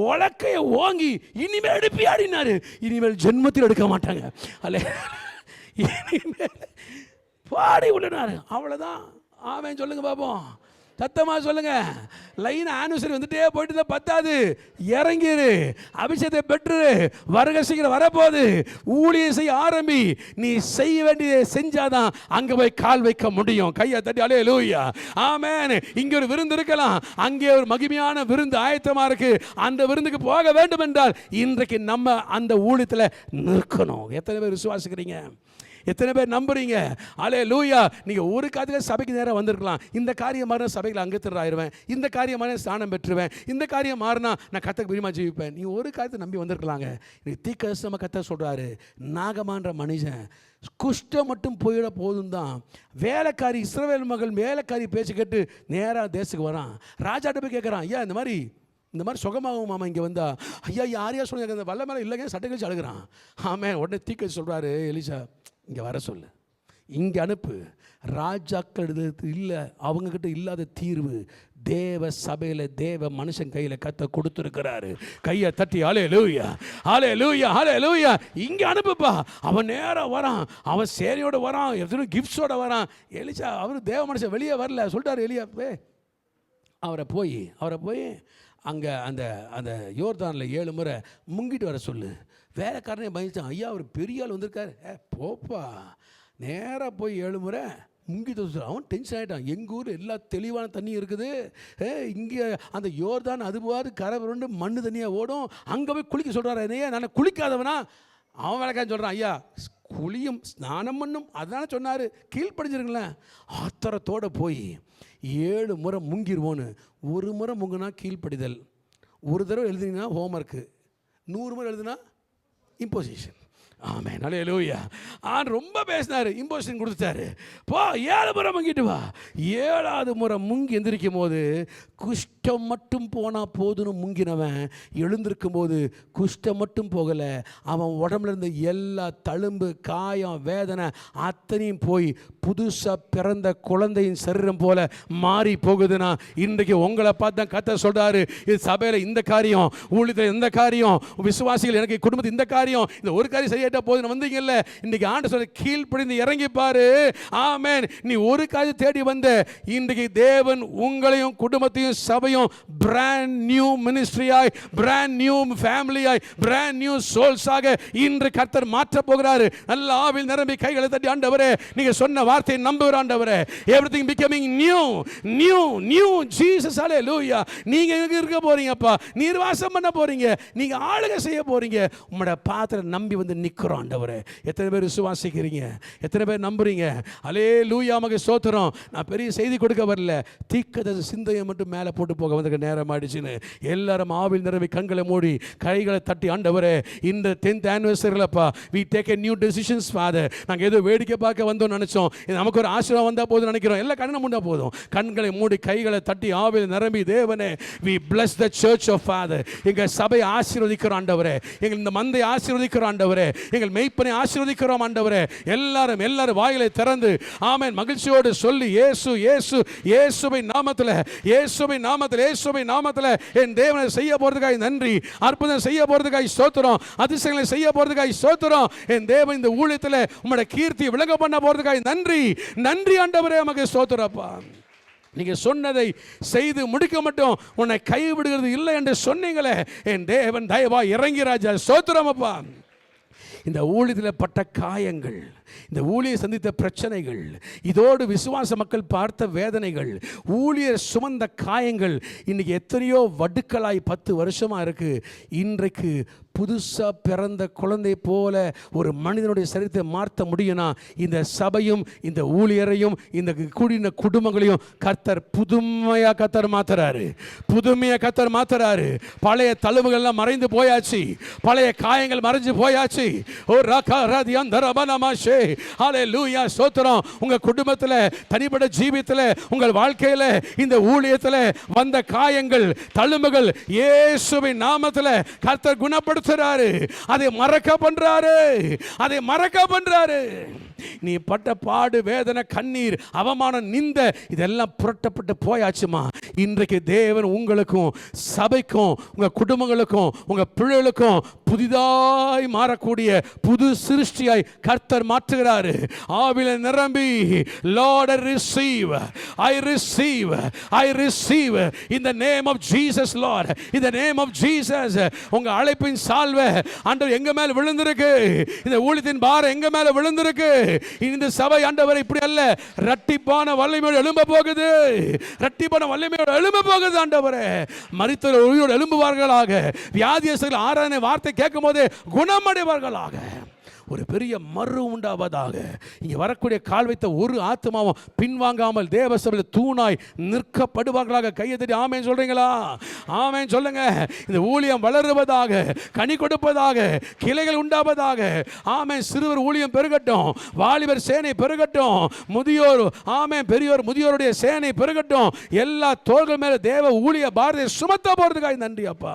உலக்கைய ஓங்கி இனிமேல் எடுப்பியாடினாரு. இனிமேல் ஜென்மத்தில் எடுக்க மாட்டாங்க. அல்ல இனிமேல் பாடி விட்டுனாரு. அவ்வளோதான். ஆமென் சொல்லுங்க பாப்போம். சத்தமாக சொல்லுங்க. லைன் ஆனிவர்சரி வந்துட்டே போயிட்டு தான் பத்தாது. இறங்கிரு அபிஷேகத்தை பெற்று வருக சீக்கிரம் வரப்போகுது. ஊழியம் செய்ய ஆரம்பி. நீ செய்ய வேண்டியதை செஞ்சாதான் அங்கே போய் கால் வைக்க முடியும். கையை தட்டி அல்லேலூயா ஆமென். இங்கே ஒரு விருந்து இருக்கலாம், அங்கே ஒரு மகிமையான விருந்து ஆயத்தமாக இருக்கு. அந்த விருந்துக்கு போக வேண்டும் என்றால் இன்றைக்கு நம்ம அந்த ஊழியத்தில் நிற்கணும். எத்தனை பேர் விசுவாசிக்கிறீங்க? எத்தனை பேர் நம்புறீங்க? அல்லேலூயா. நீங்கள் ஒரு காரியத்தில் சபைக்கு நேரம் வந்திருக்கலாம். இந்த காரியம் மாறினா சபையில் அங்கத்தினர் ஆயிடுவேன், இந்த காரியம் மாறினா ஸ்நானம் பெற்றுவேன், இந்த காரியம் மாறினா நான் கர்த்தருக்கு பிரியமா ஜீவிப்பேன். நீ ஒரு காரியத்தை நம்பி வந்திருக்கலாங்க. தீர்க்கதரிசனமாக கர்த்தர் சொல்கிறாரு, நாகமான்ற மனுஷன் குஷ்டம் மட்டும் போயிட போதும் தான். வேலைக்காரி இஸ்ரவேல் மகள் வேலைக்காரி பேச்சு கேட்டு நேராக தேசத்துக்கு வரான். ராஜாட்ட போய் கேட்குறான், ஐயா இந்த மாதிரி சுகமாகும் மாமா இங்கே வந்தா. ஐயா யாரையா சொல்லுங்க அந்த வல்ல மேலே இல்லைங்க சட்டை கழிச்சு அழுகிறான். ஆமாம். உடனே தீர்க்கதரிசி சொல்கிறாரு, எலிசா இங்கே வர சொல்லு, இங்கே அனுப்பு. ராஜாக்கள் இல்லை, அவங்கக்கிட்ட இல்லாத தீர்வு தேவ சபையில் தேவ மனுஷன் கையில் கத்த கொடுத்துருக்கிறாரு. கையை தட்டி அல்லேலூயா அல்லேலூயா அல்லேலூயா. இங்கே அனுப்புப்பா. அவன் நேராக வரான், அவன் சேனையோடு வரான், எத்தனை கிஃப்ட்ஸோடு வரான். எலிசா அவர் தேவ மனுஷன் வெளியே வரல. சொல்லிட்டாரு எலியா அவரை போய் அங்கே அந்த அந்த யோர்தானில் 7 முறை முங்கிட்டு வர சொல்லு. வேலைக்காரனே பயந்துச்சான். ஐயா அவர் பெரிய ஆள் வந்திருக்காரு. போப்பா நேராக போய் 7 முறை முங்கிட்டு வர. அவன் டென்ஷன் ஆகிட்டான். எங்கள் ஊர் எல்லா தெளிவான தண்ணி இருக்குது. இங்கே அந்த யோர்தான் அதுவாது கரை புரண்டு மண்ணு தண்ணியாக ஓடும். அங்கே போய் குளிக்க சொல்கிறாரு. என்னையா நான் குளிக்காதவனா? அவன் வேலைக்காரன் சொல்கிறான், ஐயா குளியும் ஸ்நானம் பண்ணும் அதானே சொன்னார், கீழ்ப்படிஞ்சிருங்களேன். ஆத்திரத்தோடு போய் 7 முறை முங்கிடுவோன்னு. ஒரு முறை முங்குனா கீழ்ப்படிதல், ஒரு தடவை எழுதினா ஹோம்ஒர்க்கு, 100 முறை எழுதுனா இம்போசிஷன். ஆமென் அல்லேலூயா. ரொம்ப பேசினார், இம்போசிஷன் கொடுத்தாரு. போ 7 முறை முங்கிட்டு வா. 7ஆவது முறை முங்கி எந்திரிக்கும் போது குஷ்டம் மட்டும் போனால் போதுன்னு முங்கினவன் எழுந்திருக்கும் போது குஷ்டம் மட்டும் போகலை, அவன் உடம்புல இருந்த எல்லா தழும்பு காயம் வேதனை அத்தனையும் போய் புதுசாக பிறந்த குழந்தையின் சரீரம் போல மாறி போகுதுன்னா இன்றைக்கு உங்களை பார்த்து தான் கர்த்தர் சொல்கிறாரு, இது சபையில் இந்த காரியம், ஊழியத்தில் இந்த காரியம், விசுவாசிகள் எனக்கு குடும்பத்தில் இந்த காரியம், இந்த ஒரு காரியம் சரியாயிட்டா போதுன்னு வந்தீங்கல்ல. இன்றைக்கி ஆண்டு சொல்ல கீழ்ப்படிந்து இறங்கி பாரு. ஆமென். நீ ஒரு காரியம் தேடி வந்த, இன்றைக்கு தேவன் உங்களையும் குடும்பத்தையும் சபையும் பிராண்ட் நியூ மினிஸ்ட்ரியாய், பிராண்ட் நியூ ஃபேமிலியாய், பிராண்ட் நியூ சோல்ஸாக இன்று கர்த்தர் மாற்ற போகிறாரு. நல்ல ஆவில் நிரம்பி கைகளை தட்டி, ஆண்டவரே நீங்க சொன்ன வார்த்தையை நம்புகிற ஆண்டவரே, everything becoming new new new Jesus அல்லேலூயா. நீங்க எங்க இருக்க போறீங்கப்பா, நீர்வாசம் பண்ண போறீங்க, நீங்க ஆளுகை செய்ய போறீங்க. உங்களோட பாத்திரம் நம்பி வந்து நிக்கிறோம் ஆண்டவரே. எத்தனை பேர் விசுவாசிக்கிறீங்க? எத்தனை பேர் நம்புறீங்க? அல்லேலூயா மக ஸ்தோத்திரம். நான் பெரிய செய்தி கொடுக்க வரல, தீர்க்கதரிசி சிந்தையை மட்டும் மேலே போட்டு போக வந்து நேரம் ஆயிடுச்சுன்னு எல்லாரும் ஆவில் நிரம்பி கண்களை மூடி கைகளை தட்டி, ஆண்டவரே இந்த 10th anniversary-லப்பா we take a new decisions Father. நாங்கள் ஏதோ வேடிக்கை பார்க்க வந்தோம் நினைச்சோம், நமக்கு ஒரு ஆசீர்வாதம் வந்தால் போதும் நினைக்கிறோம். எல்லாம் கண்ணை மூண்டா போதும். கண்களை மூடி கைகளை தட்டி ஆவில் நிரம்பி, தேவனே we bless the church of Father. எங்கள் சபை ஆசீர்வதிக்கிறோம் ஆண்டவரே, எங்கள் இந்த மந்தை ஆசீர்வதிக்கிறோம் ஆண்டவரே, எங்கள் மெய்ப்பனை ஆசீர்வதிக்கிறோம் ஆண்டவரே. எல்லாரும் வாயிலை திறந்து ஆமென் மகிழ்ச்சியோடு சொல்லி, இயேசு இயேசு இயேசுவின் நாமத்தில், இயேசுவின் நாமத்தில், இயேசுவின் நாமத்தில் என் தேவனை செய்ய போறதுக்காய் நன்றி, அற்புதம் செய்ய போறதுக்காய் ஸ்தோத்திரம், அதிசயங்களை செய்ய போறதுக்காய் ஸ்தோத்திரம். என் தேவன் இந்த ஊழியத்தில் உம்முடைய கீர்த்தி விளங்க பண்ண போறதுக்காய் நன்றி. நன்றி ஆண்டவரே, நமக்கு ஸ்தோத்திரப்பா. நீங்கள் சொன்னதை செய்து முடிக்க மட்டும் உன்னை கைவிடுகிறது இல்லை என்று சொன்னீங்களே, என் தேவன் தயவா இறங்கி ராஜா ஸ்தோத்திரமப்பா. இந்த ஊழியத்தில் பட்ட காயங்கள், இந்த ஊழியர் சந்தித்த பிரச்சனைகள், இதோடு விசுவாச மக்கள் பார்த்த வேதனைகள், ஊழியர் சுமந்த காயங்கள் இன்னைக்கு எத்தனையோ வடுக்களாய் 10 வருஷமாக இருக்கு. இன்றைக்கு புதுசாக பிறந்த குழந்தை போல ஒரு மனிதனுடைய சரீரத்தை மாற்ற முடியும்னா, இந்த சபையும் இந்த ஊழியரையும் இந்த கூடின குடும்பங்களையும் கர்த்தர் புதுமையாக கர்த்தர் மாத்துறாரு, புதுமையாக கர்த்தர் மாத்துறாரு. பழைய தழுவுகள்லாம் மறைந்து போயாச்சு, பழைய காயங்கள் மறைஞ்சு போயாச்சு. ஓ ராகா ராதி அந்தரபனமாஷே, ஹல்லேலூயா ஸ்தோத்திரம். உங்கள் குடும்பத்தில், தனிப்பட்ட ஜீவியத்தில், உங்கள் வாழ்க்கையில், இந்த ஊழியத்தில் வந்த காயங்கள், தழும்புகள் இயேசுவின் நாமத்தில் கர்த்தர் குணப்படுத்த, அதை மறக்க பண்றாரு, அதை மறக்க பண்றாரு. நீ பட்ட பாடு, வேதனை, கண்ணீர், அவமானம், நிந்த இதெல்லாம் புரட்டப்பட்டு போயாச்சுமா. இன்றைக்கு தேவன் உங்களுக்கும் சபைக்கும் உங்க குடும்பங்களுக்கும் உங்க பிள்ளைகளுக்கும் புதிதாய் மாறக்கூடிய புது சிருஷ்டியாய் கர்த்தர் மாற்றுகிறாரு. ஆவில நிரம்பி, Lord I receive, I receive, I receive in the name of Jesus Lord, in the name of Jesus. உங்க அழைப்பின் சால்வை ஆண்டவர் எங்க மேல விழுந்திருக்கு, இந்த ஊழியத்தின் பாரம் எங்க மேல விழுந்திருக்கு. இந்த சபை ஆண்டவர் இப்படி அல்ல, இரட்டிப்பான வல்லமையோடு எழும்ப போகுது, இரட்டிப்பான வல்லமையோடு எழும்ப போகுது ஆண்டவரே. மரித்தோர் உயிரோடு எழும்புவார்களாக, வியாதியஸ்தர்கள் ஆராதனை வார்த்தை கேட்கும் போதே குணமடைவார்களாக, ஒரு பெரிய மறு உண்டாவதாக. இங்கே வரக்கூடிய கால் வைத்த ஒரு ஆத்மாவும் பின்வாங்காமல் தேவ சபையில் தூணாய் நிற்கப்படுவார்களாக. கையை தட்டி ஆமென் சொல்றீங்களா? ஆமென் சொல்லுங்க. இந்த ஊழியம் வளருவதாக, கனி கொடுப்பதாக, கிளைகள் உண்டாவதாக. ஆமென். சிறுவர் ஊழியம் பெருகட்டும், வாலிபர் சேனை பெருகட்டும், முதியோர் ஆமென் பெரியோர் முதியோருடைய சேனை பெருகட்டும். எல்லா தோள்கள் மேல தேவ ஊழிய பாரதிய சுமத்த போறதுக்காக நன்றி அப்பா.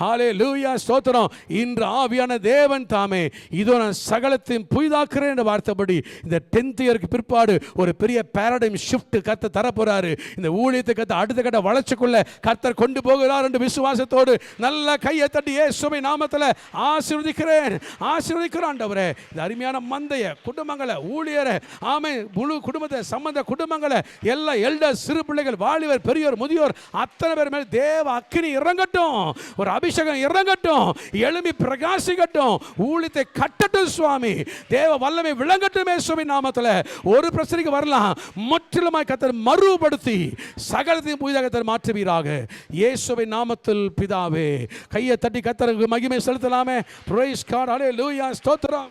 ஹல்லேலூயா ஸ்தோத்திரம். இன்று ஆவியான தேவன் தாமே இதோ நான் சகலத்தையும் புதிதாக்குறேன் என்ற வார்த்தைப்படி இந்த 10th இயருக்கு பிற்பாடு ஒரு பெரிய பேரடைம் ஷிஃப்ட் கர்த்தர் தரப்போறாரு. இந்த ஊழியத்தை கர்த்தர் அடுத்த கட்ட வளர்ச்சிக்குள்ள கர்த்தர் கொண்டு போகிறார் என்று விசுவாசத்தோடு நல்ல கையை தட்டி இயேசுவின் நாமத்தில் ஆசீர்வதிக்கிறேன், ஆசீர்வதிக்கிறேன் ஆண்டவரே. இந்த அருமையான மந்தைய குடும்பங்களை, ஊழியரை, ஆமென், முழு குடும்பத்தை சம்பந்த குடும்பங்களை, எல்லா எல்டர்ஸ், சிறு பிள்ளைகள், வாலிபர், பெரியோர், முதியோர் அத்தனை பேர் மேல் தேவ அக்கினி இறங்கட்டும், ஒரு அபிஷேகம் இறங்கட்டும், எழும்பி பிரகாசிக்கட்டும், ஊழியத்தை கட்டட்டும் சுவாமி. தேவ வல்லமை விளங்கட்டும் இயேசுவின் நாமத்தில். ஒரு பிரச்சனைக்கு வரலாம், முற்றிலுமாய் கர்த்தர் மறுபடுத்தி சகலத்தையும் புதிதாக கர்த்தர் மாற்றுவீராக இயேசுவின் நாமத்தில் பிதாவே. கையை தட்டி கர்த்தருக்கு மகிமை செலுத்தலாமே. பிரைஸ் காட், ஹல்லேலூயா ஸ்தோத்திரம்.